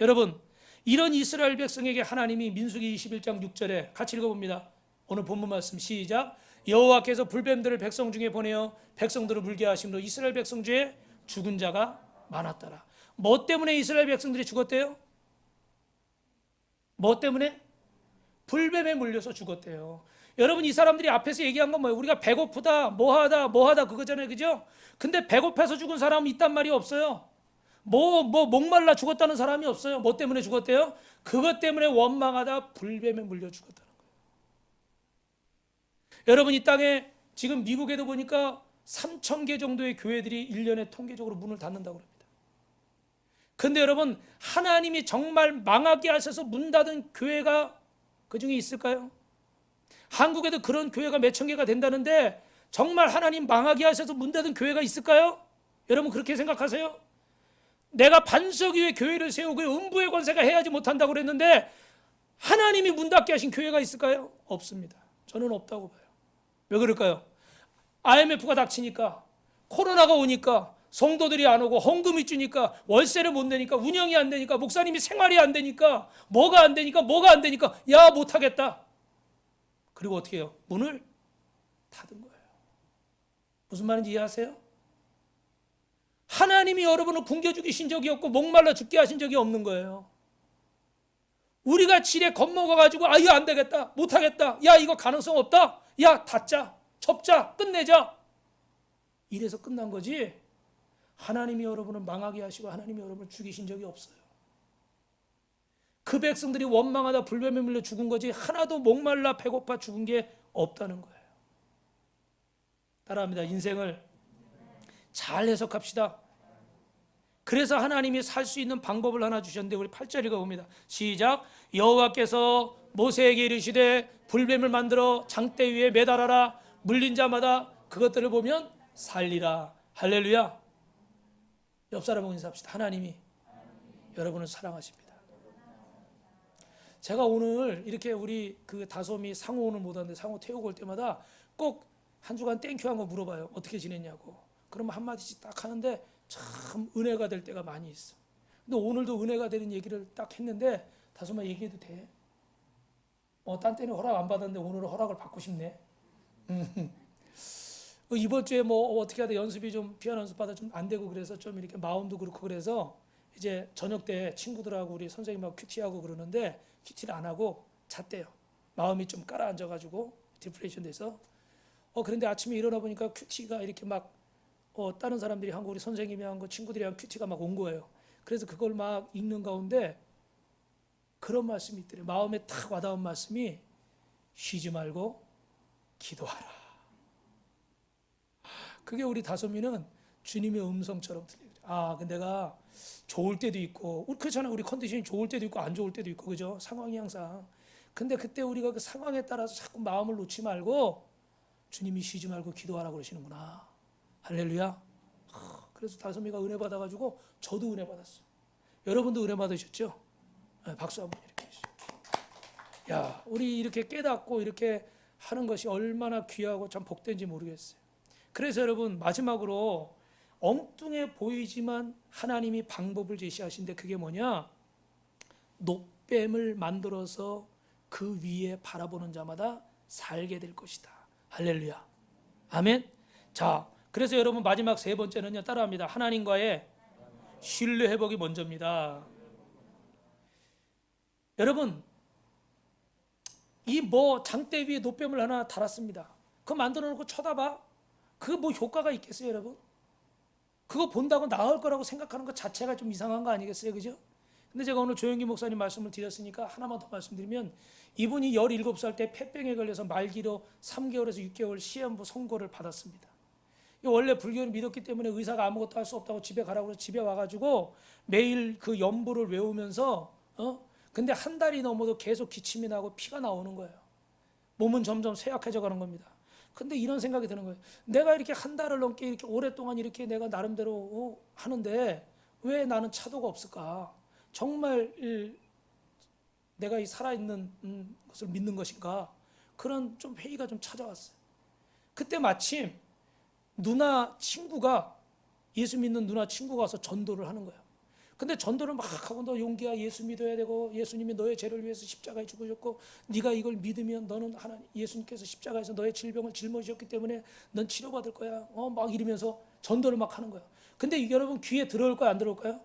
여러분, 이런 이스라엘 백성에게 하나님이 민수기 21장 6절에 같이 읽어봅니다. 오늘 본문 말씀 시작. 여호와께서 불뱀들을 백성 중에 보내어 백성들을 물게 하심으로 이스라엘 백성 중에 죽은 자가 많았더라. 뭐 때문에 이스라엘 백성들이 죽었대요? 뭐 때문에? 불뱀에 물려서 죽었대요. 여러분 이 사람들이 앞에서 얘기한 건 뭐예요? 우리가 배고프다, 뭐하다 그거잖아요, 그죠? 근데 배고파서 죽은 사람은 있단 말이 없어요. 목말라 죽었다는 사람이 없어요. 뭐 때문에 죽었대요? 그것 때문에 원망하다 불뱀에 물려 죽었다는 거예요. 여러분 이 땅에 지금 미국에도 보니까 3,000개 정도의 교회들이 1년에 통계적으로 문을 닫는다고 합니다. 근데 여러분 하나님이 정말 망하게 하셔서 문 닫은 교회가 그 중에 있을까요? 한국에도 그런 교회가 몇천 개가 된다는데 정말 하나님 망하게 하셔서 문 닫은 교회가 있을까요? 여러분 그렇게 생각하세요? 내가 반석 위에 교회를 세우고 음부의 권세가 해야지 못한다고 그랬는데 하나님이 문 닫게 하신 교회가 있을까요? 없습니다. 저는 없다고 봐요. 왜 그럴까요? IMF가 닥치니까, 코로나가 오니까, 성도들이 안 오고 헌금이 주니까, 월세를 못 내니까, 운영이 안 되니까, 목사님이 생활이 안 되니까, 뭐가 안 되니까 야 못하겠다. 그리고 어떻게 해요? 문을 닫은 거예요. 무슨 말인지 이해하세요? 하나님이 여러분을 굶겨 죽이신 적이 없고 목말라 죽게 하신 적이 없는 거예요. 우리가 지레 겁먹어가지고 이거 안 되겠다, 못하겠다, 야 이거 가능성 없다, 야 닫자, 접자, 끝내자, 이래서 끝난 거지. 하나님이 여러분을 망하게 하시고 하나님이 여러분을 죽이신 적이 없어요. 그 백성들이 원망하다 불뱀에 물려 죽은 거지 하나도 목말라 배고파 죽은 게 없다는 거예요. 따라합니다. 인생을 잘 해석합시다. 그래서 하나님이 살 수 있는 방법을 하나 주셨는데 우리 8절 읽어봅니다. 시작. 여호와께서 모세에게 이르시되 불뱀을 만들어 장대 위에 매달아라. 물린 자마다 그것들을 보면 살리라. 할렐루야. 옆 사람하고 인사합시다. 하나님이 여러분을 사랑하십니다. 제가 오늘 이렇게 우리 그 다솜이 상호 오늘 못 왔는데 상호 태우고 올 때마다 꼭 한 주간 땡큐 한 거 물어봐요. 어떻게 지냈냐고. 그러면 한마디씩 딱 하는데 참 은혜가 될 때가 많이 있어. 근데 오늘도 은혜가 되는 얘기를 딱 했는데 다솜아 얘기해도 돼? 딴 때는 허락 안 받았는데 오늘은 허락을 받고 싶네. 이번 주에 뭐 어떻게 하다 연습이 좀 피아노 연습 받아 좀 안 되고 그래서 좀 이렇게 마음도 그렇고 그래서 이제 저녁 때 친구들하고 우리 선생님하고 큐티하고 그러는데 큐티를 안 하고 잤대요. 마음이 좀 깔아앉아가지고 디프레션 돼서 그런데 아침에 일어나 보니까 큐티가 이렇게 막 다른 사람들이 한 거 우리 선생님이 한 거 친구들이 한 큐티가 막 온 거예요. 그래서 그걸 막 읽는 가운데 그런 말씀이 있더래요. 마음에 탁 와닿은 말씀이 쉬지 말고 기도하라. 그게 우리 다솜이는 주님의 음성처럼 들려요. 내가 좋을 때도 있고 그렇잖아요. 우리 컨디션이 좋을 때도 있고 안 좋을 때도 있고 그죠? 상황이 항상. 근데 그때 우리가 그 상황에 따라서 자꾸 마음을 놓지 말고 주님이 쉬지 말고 기도하라고 그러시는구나. 할렐루야. 그래서 다솜이가 은혜 받아가지고 저도 은혜 받았어요. 여러분도 은혜 받으셨죠? 네, 박수 한번 이렇게. 야, 우리 이렇게 깨닫고 이렇게 하는 것이 얼마나 귀하고 참 복된지 모르겠어요. 그래서 여러분 마지막으로 엉뚱해 보이지만 하나님이 방법을 제시하신데 그게 뭐냐? 녹뱀을 만들어서 그 위에 바라보는 자마다 살게 될 것이다. 할렐루야. 아멘. 자, 그래서 여러분 마지막 세 번째는요. 따라합니다. 하나님과의 신뢰 회복이 먼저입니다. 여러분 이 장대 위에 녹뱀을 하나 달았습니다. 그거 만들어 놓고 쳐다봐. 그거 뭐 효과가 있겠어요, 여러분? 그거 본다고 나을 거라고 생각하는 것 자체가 좀 이상한 거 아니겠어요, 그죠? 근데 제가 오늘 조영기 목사님 말씀을 드렸으니까 하나만 더 말씀드리면 이분이 17살 때 폐병에 걸려서 말기로 3개월에서 6개월 시한부 선고를 받았습니다. 원래 불교를 믿었기 때문에 의사가 아무것도 할 수 없다고 집에 가라고 해서 집에 와가지고 매일 그 연부를 외우면서 근데 한 달이 넘어도 계속 기침이 나고 피가 나오는 거예요. 몸은 점점 쇠약해져 가는 겁니다. 근데 이런 생각이 드는 거예요. 내가 이렇게 한 달을 넘게 이렇게 오랫동안 이렇게 내가 나름대로 하는데 왜 나는 차도가 없을까? 정말 내가 이 살아있는 것을 믿는 것인가? 그런 좀 회의가 좀 찾아왔어요. 그때 마침 누나 친구가 예수 믿는 누나 친구가 와서 전도를 하는 거예요. 근데 전도를 막 하고 너 용기야 예수 믿어야 되고 예수님이 너의 죄를 위해서 십자가에 죽으셨고 네가 이걸 믿으면 너는 하나님 예수님께서 십자가에서 너의 질병을 짊어지셨기 때문에 넌 치료받을 거야. 막 이러면서 전도를 막 하는 거예요. 근데 이게 여러분 귀에 들어올까요? 안 들어올까요?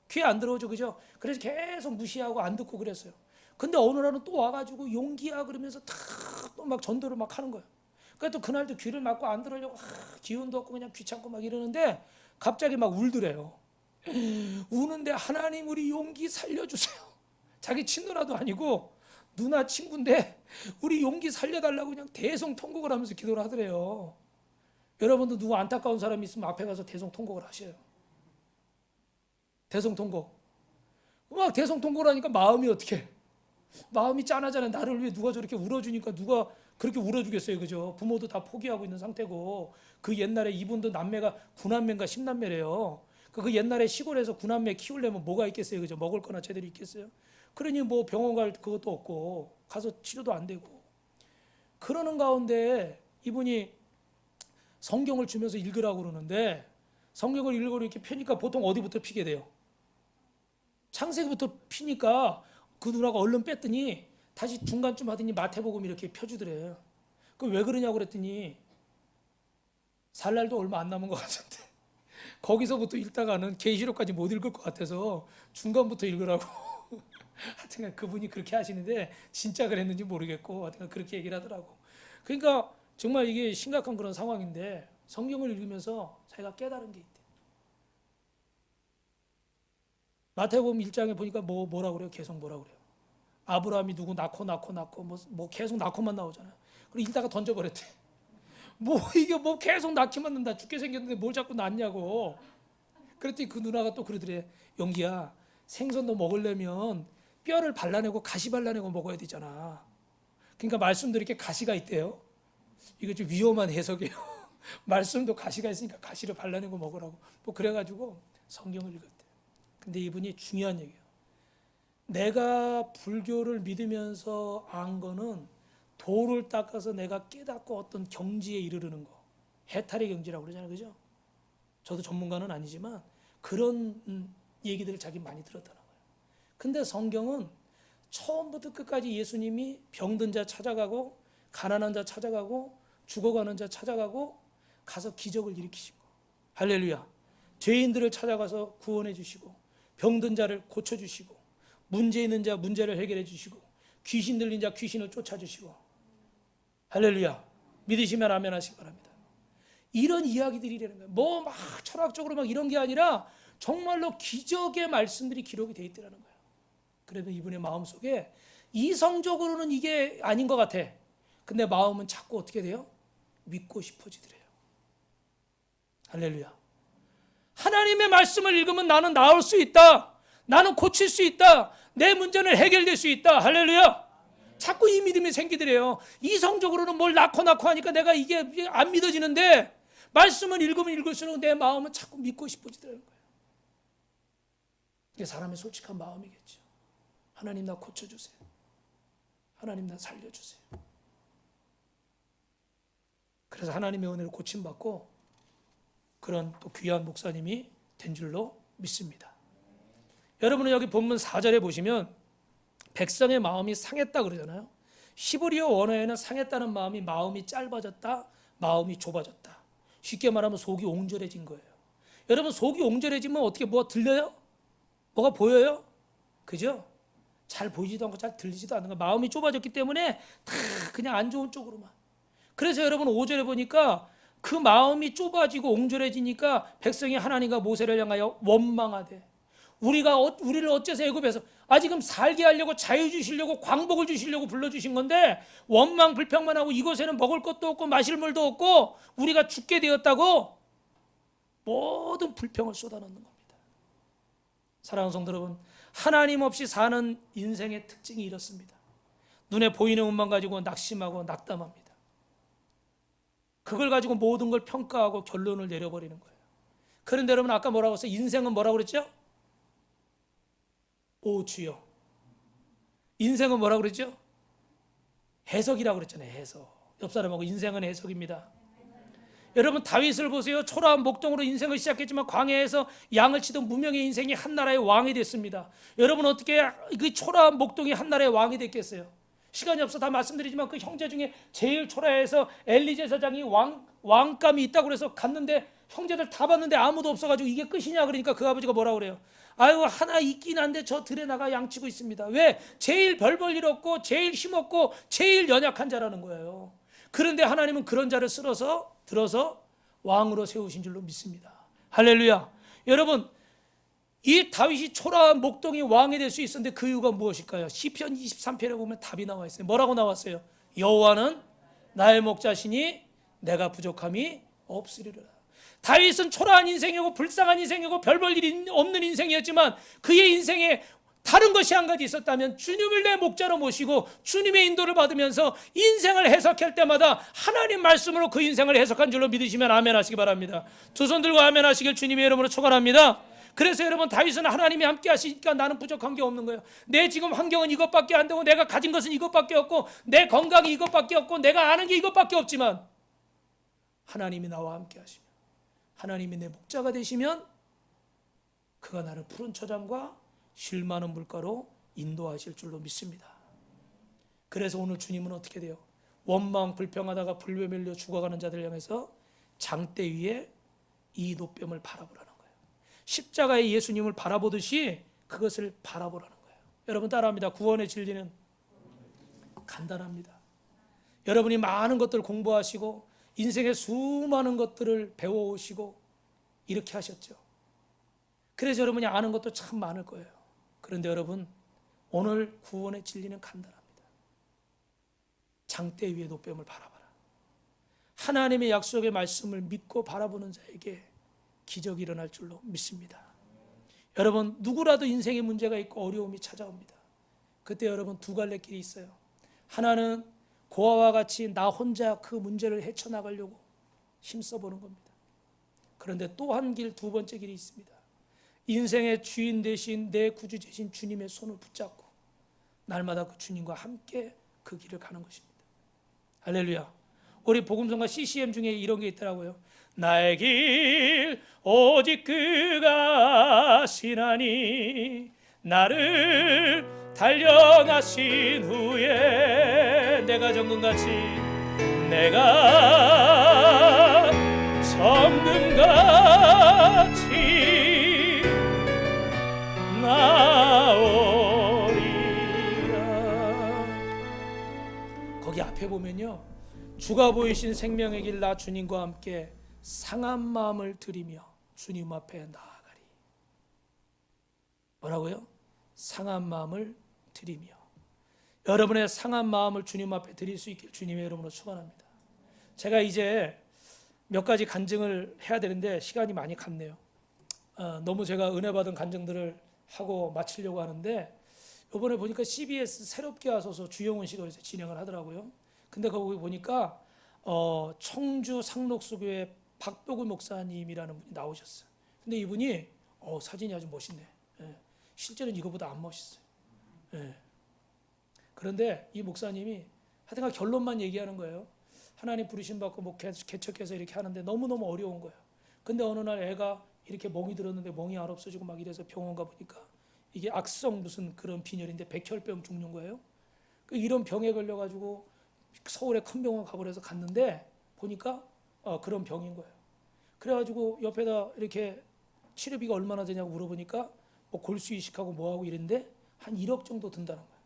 귀에 안 들어오죠, 그죠? 그래서 계속 무시하고 안 듣고 그랬어요. 근데 어느 날은 또 와가지고 용기야 그러면서 또 막 전도를 막 하는 거예요. 그러니까 또 그날도 귀를 막고 안 들으려고 기운도 없고 그냥 귀찮고 막 이러는데 갑자기 막 울더래요. 우는데 하나님 우리 용기 살려주세요. 자기 친누나도 아니고 누나 친구인데 우리 용기 살려달라고 그냥 대성통곡을 하면서 기도를 하더래요. 여러분도 누구 안타까운 사람이 있으면 앞에 가서 대성통곡을 하셔요. 대성통곡. 막 대성통곡을 하니까 마음이 어떻게 마음이 짠하잖아요. 나를 위해 누가 저렇게 울어주니까 누가 그렇게 울어주겠어요, 그죠? 부모도 다 포기하고 있는 상태고 그 옛날에 이분도 남매가 9남매인가 10남매래요. 그 옛날에 시골에서 9남매 키우려면 뭐가 있겠어요, 그죠? 먹을 거나 제대로 있겠어요? 그러니 뭐 병원 갈 그것도 없고 가서 치료도 안 되고 그러는 가운데 이분이 성경을 주면서 읽으라고 그러는데 성경을 읽으라고 이렇게 펴니까 보통 어디부터 피게 돼요? 창세기부터 피니까 그 누나가 얼른 뺐더니 다시 중간쯤 하더니 마태복음 이렇게 펴주더래요. 그 왜 그러냐고 그랬더니 살 날도 얼마 안 남은 것 같은데 거기서부터 읽다가는 계시록까지 못 읽을 것 같아서 중간부터 읽으라고. 하여튼 그분이 그렇게 하시는데 진짜 그랬는지 모르겠고 하여튼 그렇게 얘기를 하더라고. 그러니까 정말 이게 심각한 그런 상황인데 성경을 읽으면서 자기가 깨달은 게 있대. 마태복음 1장에 보니까 뭐라 그래요? 계속 뭐라 그래요? 아브라함이 누구 낳고 뭐 계속 낳고만 나오잖아요. 그리고 읽다가 던져버렸대. 이게 계속 낳기만 한다. 죽게 생겼는데 뭘 자꾸 낳냐고. 그랬더니 그 누나가 또 그러더래. 영기야, 생선도 먹으려면 뼈를 발라내고 가시 발라내고 먹어야 되잖아. 그러니까 말씀도 이렇게 가시가 있대요. 이거 좀 위험한 해석이에요. 말씀도 가시가 있으니까 가시를 발라내고 먹으라고. 그래가지고 성경을 읽었대. 근데 이분이 중요한 얘기예요. 내가 불교를 믿으면서 안 거는 도를 닦아서 내가 깨닫고 어떤 경지에 이르르는 거. 해탈의 경지라고 그러잖아요. 그죠? 저도 전문가는 아니지만 그런 얘기들을 자기 많이 들었다는 거예요. 근데 성경은 처음부터 끝까지 예수님이 병든 자 찾아가고 가난한 자 찾아가고 죽어가는 자 찾아가고 가서 기적을 일으키시고 할렐루야. 죄인들을 찾아가서 구원해 주시고 병든 자를 고쳐 주시고 문제 있는 자 문제를 해결해 주시고 귀신 들린 자 귀신을 쫓아 주시고 할렐루야. 믿으시면 아멘 하시기 바랍니다. 이런 이야기들이라는 거예요. 막 철학적으로 막 이런 게 아니라 정말로 기적의 말씀들이 기록이 되어 있더라는 거예요. 그래도 이분의 마음속에 이성적으로는 이게 아닌 것 같아. 근데 마음은 자꾸 어떻게 돼요? 믿고 싶어지더래요. 할렐루야. 하나님의 말씀을 읽으면 나는 나을 수 있다. 나는 고칠 수 있다. 내 문제는 해결될 수 있다. 할렐루야. 자꾸 이 믿음이 생기더래요. 이성적으로는 뭘 낳고 하니까 내가 이게 안 믿어지는데 말씀을 읽으면 읽을수록 내 마음은 자꾸 믿고 싶어지더라는 거예요. 이게 사람의 솔직한 마음이겠죠. 하나님 나 고쳐주세요. 하나님 나 살려주세요. 그래서 하나님의 은혜로 고침받고 그런 또 귀한 목사님이 된 줄로 믿습니다. 여러분은 여기 본문 4절에 보시면 백성의 마음이 상했다 그러잖아요. 히브리어 원어에는 상했다는 마음이 짧아졌다, 마음이 좁아졌다. 쉽게 말하면 속이 옹졸해진 거예요. 여러분 속이 옹졸해지면 어떻게 들려요? 뭐가 보여요? 그죠? 잘 보이지도 않고 잘 들리지도 않는 거. 마음이 좁아졌기 때문에 다 그냥 안 좋은 쪽으로만. 그래서 여러분 5절에 보니까 그 마음이 좁아지고 옹졸해지니까 백성이 하나님과 모세를 향하여 원망하되 우리를 어째서 애굽에서 지금 살게 하려고 자유 주시려고 광복을 주시려고 불러주신 건데 원망 불평만 하고 이곳에는 먹을 것도 없고 마실 물도 없고 우리가 죽게 되었다고 모든 불평을 쏟아넣는 겁니다. 사랑하는 성도 여러분, 하나님 없이 사는 인생의 특징이 이렇습니다. 눈에 보이는 것만 가지고 낙심하고 낙담합니다. 그걸 가지고 모든 걸 평가하고 결론을 내려버리는 거예요. 그런데 여러분 아까 뭐라고 했어요? 인생은 뭐라고 그랬죠? 오 주여. 인생은 뭐라고 그랬죠? 해석이라고 그랬잖아요. 해석. 옆 사람하고 인생은 해석입니다. 여러분 다윗을 보세요. 초라한 목동으로 인생을 시작했지만 광야에서 양을 치던 무명의 인생이 한 나라의 왕이 됐습니다. 여러분 어떻게 그 초라한 목동이 한 나라의 왕이 됐겠어요? 시간이 없어 다 말씀드리지만 그 형제 중에 제일 초라해서 엘리제사장이 왕감이 있다고 그래서 갔는데 형제들 다 봤는데 아무도 없어가지고 이게 끝이냐 그러니까 그 아버지가 뭐라 그래요? 하나 있긴 한데 저 들에 나가 양치고 있습니다. 왜? 제일 별 볼 일 없고 제일 힘없고 제일 연약한 자라는 거예요. 그런데 하나님은 그런 자를 들어서 왕으로 세우신 줄로 믿습니다. 할렐루야. 여러분 이 다윗이 초라한 목동이 왕이 될 수 있었는데 그 이유가 무엇일까요? 시편 23편에 보면 답이 나와 있어요. 뭐라고 나왔어요? 여호와는 나의 목자시니 내가 부족함이 없으리라. 다윗은 초라한 인생이고 불쌍한 인생이고 별 볼 일이 없는 인생이었지만 그의 인생에 다른 것이 한 가지 있었다면 주님을 내 목자로 모시고 주님의 인도를 받으면서 인생을 해석할 때마다 하나님 말씀으로 그 인생을 해석한 줄로 믿으시면 아멘 하시기 바랍니다. 두 손 들고 아멘 하시길 주님의 이름으로 축원합니다. 그래서 여러분 다윗은 하나님이 함께 하시니까 나는 부족한 게 없는 거예요. 내 지금 환경은 이것밖에 안 되고 내가 가진 것은 이것밖에 없고 내 건강이 이것밖에 없고 내가 아는 게 이것밖에 없지만 하나님이 나와 함께 하시면 하나님이 내 목자가 되시면 그가 나를 푸른 초장과 쉴 많은 물가로 인도하실 줄로 믿습니다. 그래서 오늘 주님은 어떻게 돼요? 원망 불평하다가 불벼 밀려 죽어가는 자들 향해서 장대 위에 이 노뱀을 바라보라는 거예요. 십자가의 예수님을 바라보듯이 그것을 바라보라는 거예요. 여러분 따라합니다. 구원의 진리는 간단합니다. 여러분이 많은 것들 공부하시고 인생의 수많은 것들을 배워오시고 이렇게 하셨죠. 그래서 여러분이 아는 것도 참 많을 거예요. 그런데 여러분, 오늘 구원의 진리는 간단합니다. 장대 위에 노뱀을 바라봐라. 하나님의 약속의 말씀을 믿고 바라보는 자에게 기적이 일어날 줄로 믿습니다. 여러분, 누구라도 인생에 문제가 있고 어려움이 찾아옵니다. 그때 여러분 두 갈래 길이 있어요. 하나는 고아와 같이 나 혼자 그 문제를 헤쳐나가려고 힘써보는 겁니다. 그런데 또 한 길, 두 번째 길이 있습니다. 인생의 주인 되신 내 구주되신 주님의 손을 붙잡고 날마다 그 주님과 함께 그 길을 가는 것입니다. 할렐루야. 우리 복음성가 CCM 중에 이런 게 있더라고요. 나의 길 오직 그가 아시나니 나를 단련하신 후에 내가 정금같이 내가 정금같이 나오리라. 거기 앞에 보면요, 주가 보이신 생명의 길 나 주님과 함께 상한 마음을 드리며 주님 앞에 나아가리. 뭐라고요? 상한 마음을 드리며. 여러분의 상한 마음을 주님 앞에 드릴 수 있길 주님의 이름으로 축원합니다. 제가 이제 몇 가지 간증을 해야 되는데 시간이 많이 갔네요. 너무 제가 은혜 받은 간증들을 하고 마치려고 하는데, 이번에 보니까 CBS 새롭게 와서 주영훈 씨가 여기서 진행을 하더라고요. 근데 거기 보니까 청주 상록수교회 박복우 목사님이라는 분이 나오셨어요. 근데 이분이 사진이 아주 멋있네. 예. 실제로는 이거보다 안 멋있어요. 예. 그런데 이 목사님이 하여튼 결론만 얘기하는 거예요. 하나님 부르심 받고 뭐 개척해서 이렇게 하는데 너무너무 어려운 거예요. 근데 어느 날 애가 이렇게 멍이 들었는데 멍이 안 없어지고 막 이래서 병원 가보니까 이게 악성 무슨 그런 빈혈인데 백혈병 죽는 거예요. 이런 병에 걸려가지고 서울에 큰 병원 가버려서 갔는데 보니까 그런 병인 거예요. 그래가지고 옆에다 이렇게 치료비가 얼마나 되냐고 물어보니까 뭐 골수 이식하고 뭐하고 이랬는데 한 1억 정도 든다는 거예요.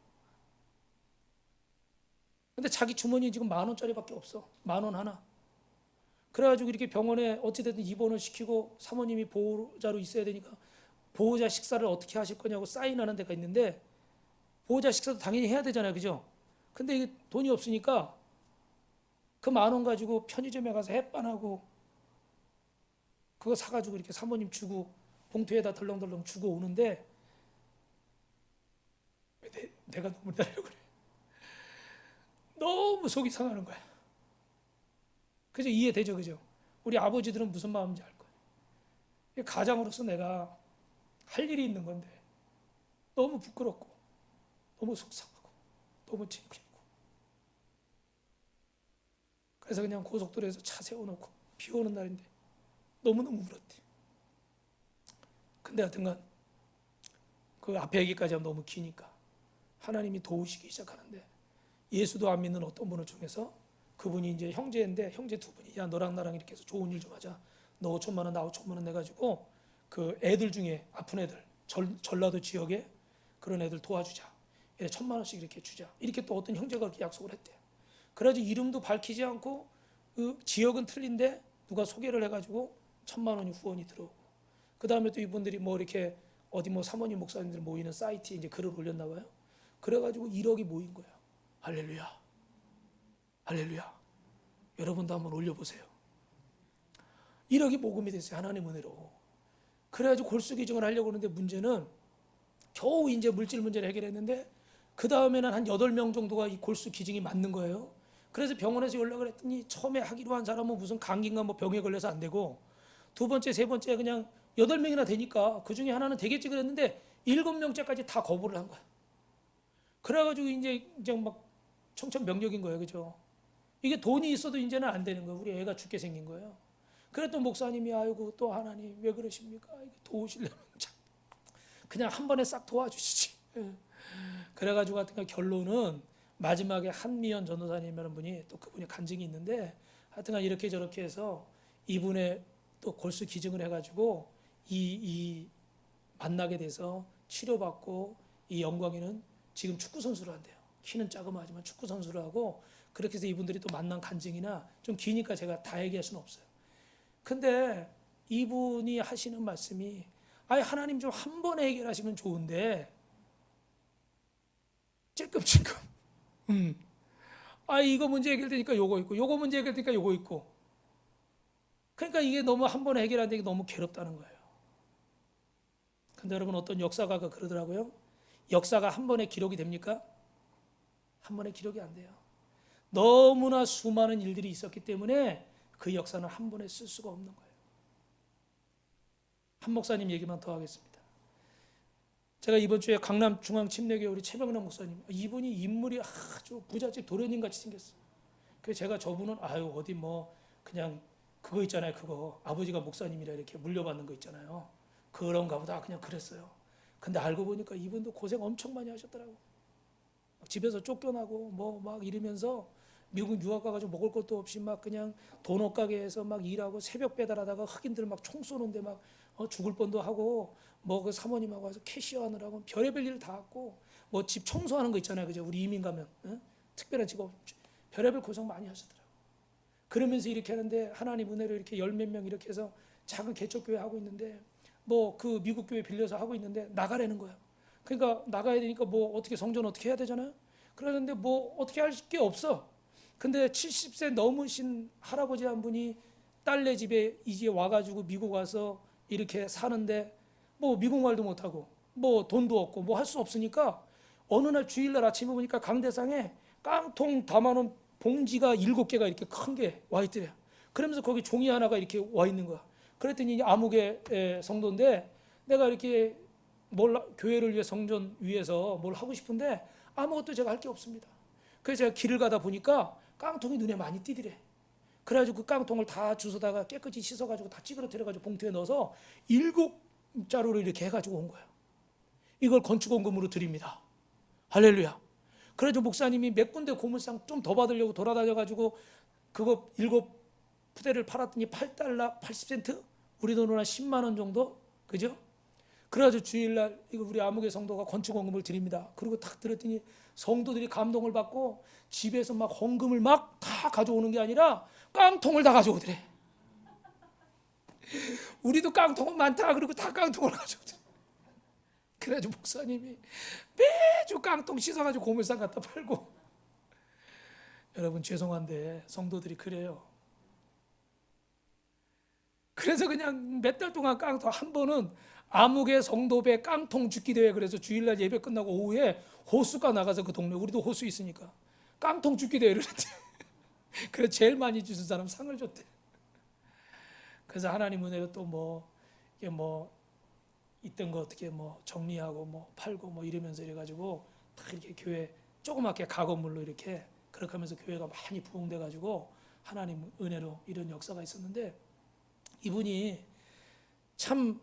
근데 자기 주머니 지금 10,000원짜리밖에 없어. 10,000원 하나. 그래가지고 이렇게 병원에 어찌됐든 입원을 시키고 사모님이 보호자로 있어야 되니까 보호자 식사를 어떻게 하실 거냐고 사인하는 데가 있는데, 보호자 식사도 당연히 해야 되잖아요, 그죠? 근데 이게 돈이 없으니까 그 10,000원 가지고 편의점에 가서 햇반하고 그거 사가지고 이렇게 사모님 주고 봉투에다 덜렁덜렁 주고 오는데, 왜 내가 너무 달려고 그래. 너무 속이 상하는 거야. 그죠? 이해되죠, 그죠? 우리 아버지들은 무슨 마음인지 알 거예요. 가장으로서 내가 할 일이 있는 건데 너무 부끄럽고 너무 속상하고 너무 창피하고, 그래서 그냥 고속도로에서 차 세워놓고 비 오는 날인데 너무너무 울었대. 근데 하여튼간 그 앞에 얘기까지 하면 너무 기니까 하나님이 도우시기 시작하는데, 예수도 안 믿는 어떤 분을 중에서 그분이 이제 형제인데 형제 두 분이 야 너랑 나랑 이렇게 해서 좋은 일 좀 하자. 너 5,000만 원 나 5,000만 원 내가지고 그 애들 중에 아픈 애들 전라도 지역에 그런 애들 도와주자. 1,000만 원씩 이렇게 주자. 이렇게 또 어떤 형제가 그렇게 약속을 했대요. 그래가지고 이름도 밝히지 않고 그 지역은 틀린데 누가 소개를 해가지고 1,000만 원이 후원이 들어오고, 그 다음에 또 이분들이 뭐 이렇게 어디 뭐 사모님 목사님들 모이는 사이트에 이제 글을 올렸나 봐요. 그래가지고 1억이 모인 거예요. 할렐루야. 할렐루야. 여러분도 한번 올려보세요. 1억이 모금이 됐어요. 하나님 은혜로. 그래가지고 골수 기증을 하려고 하는데 문제는 겨우 이제 물질 문제를 해결했는데 그 다음에는 한 8명 정도가 이 골수 기증이 맞는 거예요. 그래서 병원에서 연락을 했더니 처음에 하기로 한 사람은 무슨 감기인가 뭐 병에 걸려서 안 되고, 두 번째, 세 번째 그냥 8명이나 되니까 그 중에 하나는 되겠지 그랬는데 7명째까지 다 거부를 한 거야. 그래가지고 이제 막 청천벽력인 거예요, 그죠? 이게 돈이 있어도 이제는 안 되는 거예요. 우리 애가 죽게 생긴 거예요. 그랬더니 목사님이 아이고 또 하나님 왜 그러십니까? 도우시려면 그냥 한 번에 싹 도와주시지. 그래가지고 하여튼 결론은 마지막에 한미연 전도사님이라는 분이 또 그분이 간증이 있는데, 하여튼 이렇게 저렇게 해서 이분의 또 골수 기증을 해가지고 이 만나게 돼서 치료받고 이 영광이는 지금 축구 선수를 한대요. 키는 작음하지만 축구 선수를 하고 그렇게 해서 이분들이 또 만난 간증이나 좀 기니까 제가 다 얘기할 수는 없어요. 근데 이분이 하시는 말씀이 아니 하나님 좀 한 번에 해결하시면 좋은데 찔끔찔끔 아 이거 문제 해결되니까 요거 있고 요거 문제 해결되니까 요거 있고 그러니까 이게 너무 한 번에 해결 안 되니까 너무 괴롭다는 거예요. 근데 여러분 어떤 역사가가 그러더라고요. 역사가 한 번에 기록이 됩니까? 한 번에 기록이 안 돼요. 너무나 수많은 일들이 있었기 때문에 그 역사는 한 번에 쓸 수가 없는 거예요. 한 목사님 얘기만 더 하겠습니다. 제가 이번 주에 강남중앙침례교회 우리 최병남 목사님, 이분이 인물이 아주 부잣집 도련님 같이 생겼어요. 그래서 제가 저분은 아유 어디 뭐 그냥 그거 있잖아요. 그거 아버지가 목사님이라 이렇게 물려받는 거 있잖아요. 그런가 보다 그냥 그랬어요. 근데 알고 보니까 이분도 고생 엄청 많이 하셨더라고. 집에서 쫓겨나고 뭐 막 이러면서 미국 유학 가가지고 먹을 것도 없이 막 그냥 도넛 가게에서 막 일하고 새벽 배달하다가 흑인들 막 총 쏘는데 막 죽을 뻔도 하고 뭐 그 사모님하고 와서 캐시어 하느라고 별의별 일을 다 했고 뭐 집 청소하는 거 있잖아요. 그죠? 우리 이민 가면 특별한 직업 별의별 고생 많이 하셨더라고. 그러면서 이렇게 하는데 하나님 은혜로 이렇게 열 몇 명 이렇게 해서 작은 개척교회 하고 있는데 뭐 그 미국 교회 빌려서 하고 있는데 나가라는 거야. 그러니까 나가야 되니까 뭐 어떻게 성전 어떻게 해야 되잖아요. 그러는데 뭐 어떻게 할 게 없어. 근데 70세 넘으신 할아버지 한 분이 딸네 집에 이제 와가지고 미국 와서 이렇게 사는데 뭐 미국말도 못하고 뭐 돈도 없고 뭐 할 수 없으니까 어느 날 주일날 아침에 보니까 강대상에 깡통 담아놓은 봉지가 7개가 이렇게 큰 게 와 있더래요. 그러면서 거기 종이 하나가 이렇게 와 있는 거야. 그랬더니 아무개 성도인데 내가 이렇게 교회를 위해 성전 위해서 뭘 하고 싶은데 아무것도 제가 할 게 없습니다. 그래서 제가 길을 가다 보니까 깡통이 눈에 많이 띄더래. 그래가지고 그 깡통을 다 주워다가 깨끗이 씻어가지고 다 찌그러뜨려가지고 봉투에 넣어서 7자루를 이렇게 해가지고 온 거예요. 이걸 건축원금으로 드립니다. 할렐루야. 그래서 목사님이 몇 군데 고물상 좀 더 받으려고 돌아다녀가지고 그거 7푸대를 팔았더니 8달러 80센트? 우리 돈으로 한 10만 원 정도? 그죠? 그래가지고 주일날 이거 우리 아무개 성도가 건축원금을 드립니다. 그리고 딱 들었더니 성도들이 감동을 받고 집에서 막 헌금을 막 다 가져오는 게 아니라 깡통을 다 가져오더래. 우리도 깡통은 많다. 그리고 다 깡통을 가져오더래. 그래가지고 목사님이 매주 깡통 씻어가지고 고물상 갖다 팔고. 여러분 죄송한데 성도들이 그래요. 그래서 그냥 몇 달 동안 깡통 한 번은 아무개 성도배 깡통 줍기 대회 그래서 주일날 예배 끝나고 오후에 호수가 나가서 그 동네 우리도 호수 있으니까 깡통 줍기 대회를 했대. 그래서 제일 많이 주신 사람 상을 줬대. 그래서 하나님 은혜로 또 뭐 이게 뭐 있던 거 어떻게 뭐 정리하고 뭐 팔고 뭐 이러면서 이래가지고 다 이렇게 교회 조그맣게 가건물로 이렇게 그렇게 하면서 교회가 많이 부흥돼 가지고 하나님 은혜로 이런 역사가 있었는데 이분이 참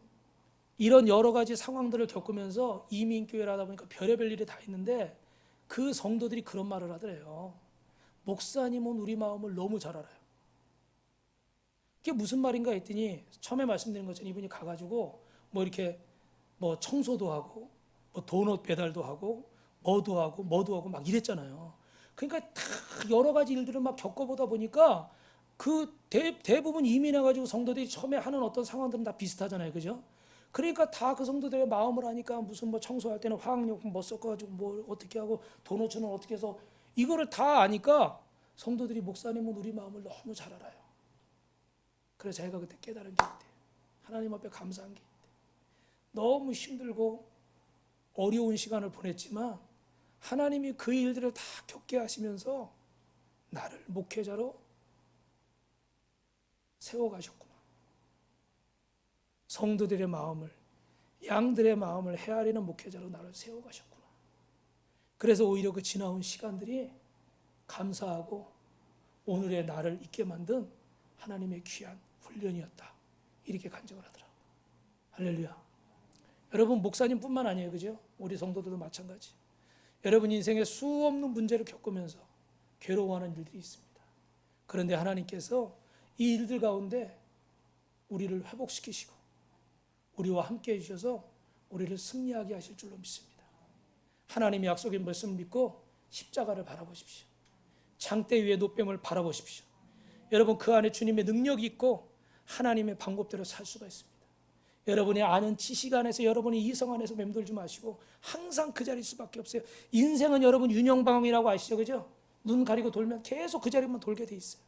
이런 여러 가지 상황들을 겪으면서 이민교회를 하다 보니까 별의별 일이 다 있는데 그 성도들이 그런 말을 하더래요. 목사님은 우리 마음을 너무 잘 알아요. 그게 무슨 말인가 했더니 처음에 말씀드린 것처럼 이분이 가가지고 뭐 이렇게 뭐 청소도 하고 뭐 도넛 배달도 하고 뭐도 하고 막 이랬잖아요. 그러니까 다 여러 가지 일들을 막 겪어보다 보니까 그 대부분 이민해가지고 성도들이 처음에 하는 어떤 상황들은 다 비슷하잖아요. 그죠? 그러니까 다 그 성도들의 마음을 하니까 무슨 뭐 청소할 때는 화학용품 뭐 섞어가지고 뭐 어떻게 하고 도넛은 어떻게 해서 이거를 다 아니까 성도들이 목사님은 우리 마음을 너무 잘 알아요. 그래서 제가 그때 깨달은 게 있대요. 하나님 앞에 감사한 게 있대요. 너무 힘들고 어려운 시간을 보냈지만 하나님이 그 일들을 다 겪게 하시면서 나를 목회자로 세워가셨구나. 성도들의 마음을 양들의 마음을 헤아리는 목회자로 나를 세워가셨구나. 그래서 오히려 그 지나온 시간들이 감사하고 오늘의 나를 있게 만든 하나님의 귀한 훈련이었다. 이렇게 간증을 하더라고요. 할렐루야. 여러분 목사님뿐만 아니에요. 그죠? 우리 성도들도 마찬가지. 여러분 인생에 수없는 문제를 겪으면서 괴로워하는 일들이 있습니다. 그런데 하나님께서 이 일들 가운데 우리를 회복시키시고 우리와 함께 해주셔서 우리를 승리하게 하실 줄로 믿습니다. 하나님의 약속의 말씀을 믿고 십자가를 바라보십시오. 장대 위의 노뱀을 바라보십시오. 여러분 그 안에 주님의 능력이 있고 하나님의 방법대로 살 수가 있습니다. 여러분이 아는 지식 안에서, 여러분이 이성 안에서 맴돌지 마시고 항상 그 자리일 수밖에 없어요. 인생은 여러분 윤영방이라고 아시죠? 그죠? 눈 가리고 돌면 계속 그 자리만 돌게 돼 있어요.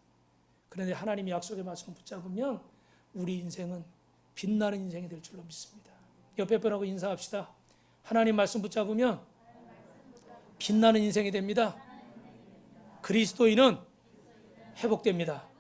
그런데 하나님의 약속의 말씀을 붙잡으면 우리 인생은 빛나는 인생이 될 줄로 믿습니다. 옆에 분하고 인사합시다. 하나님 말씀 붙잡으면 빛나는 인생이 됩니다. 그리스도인은 회복됩니다.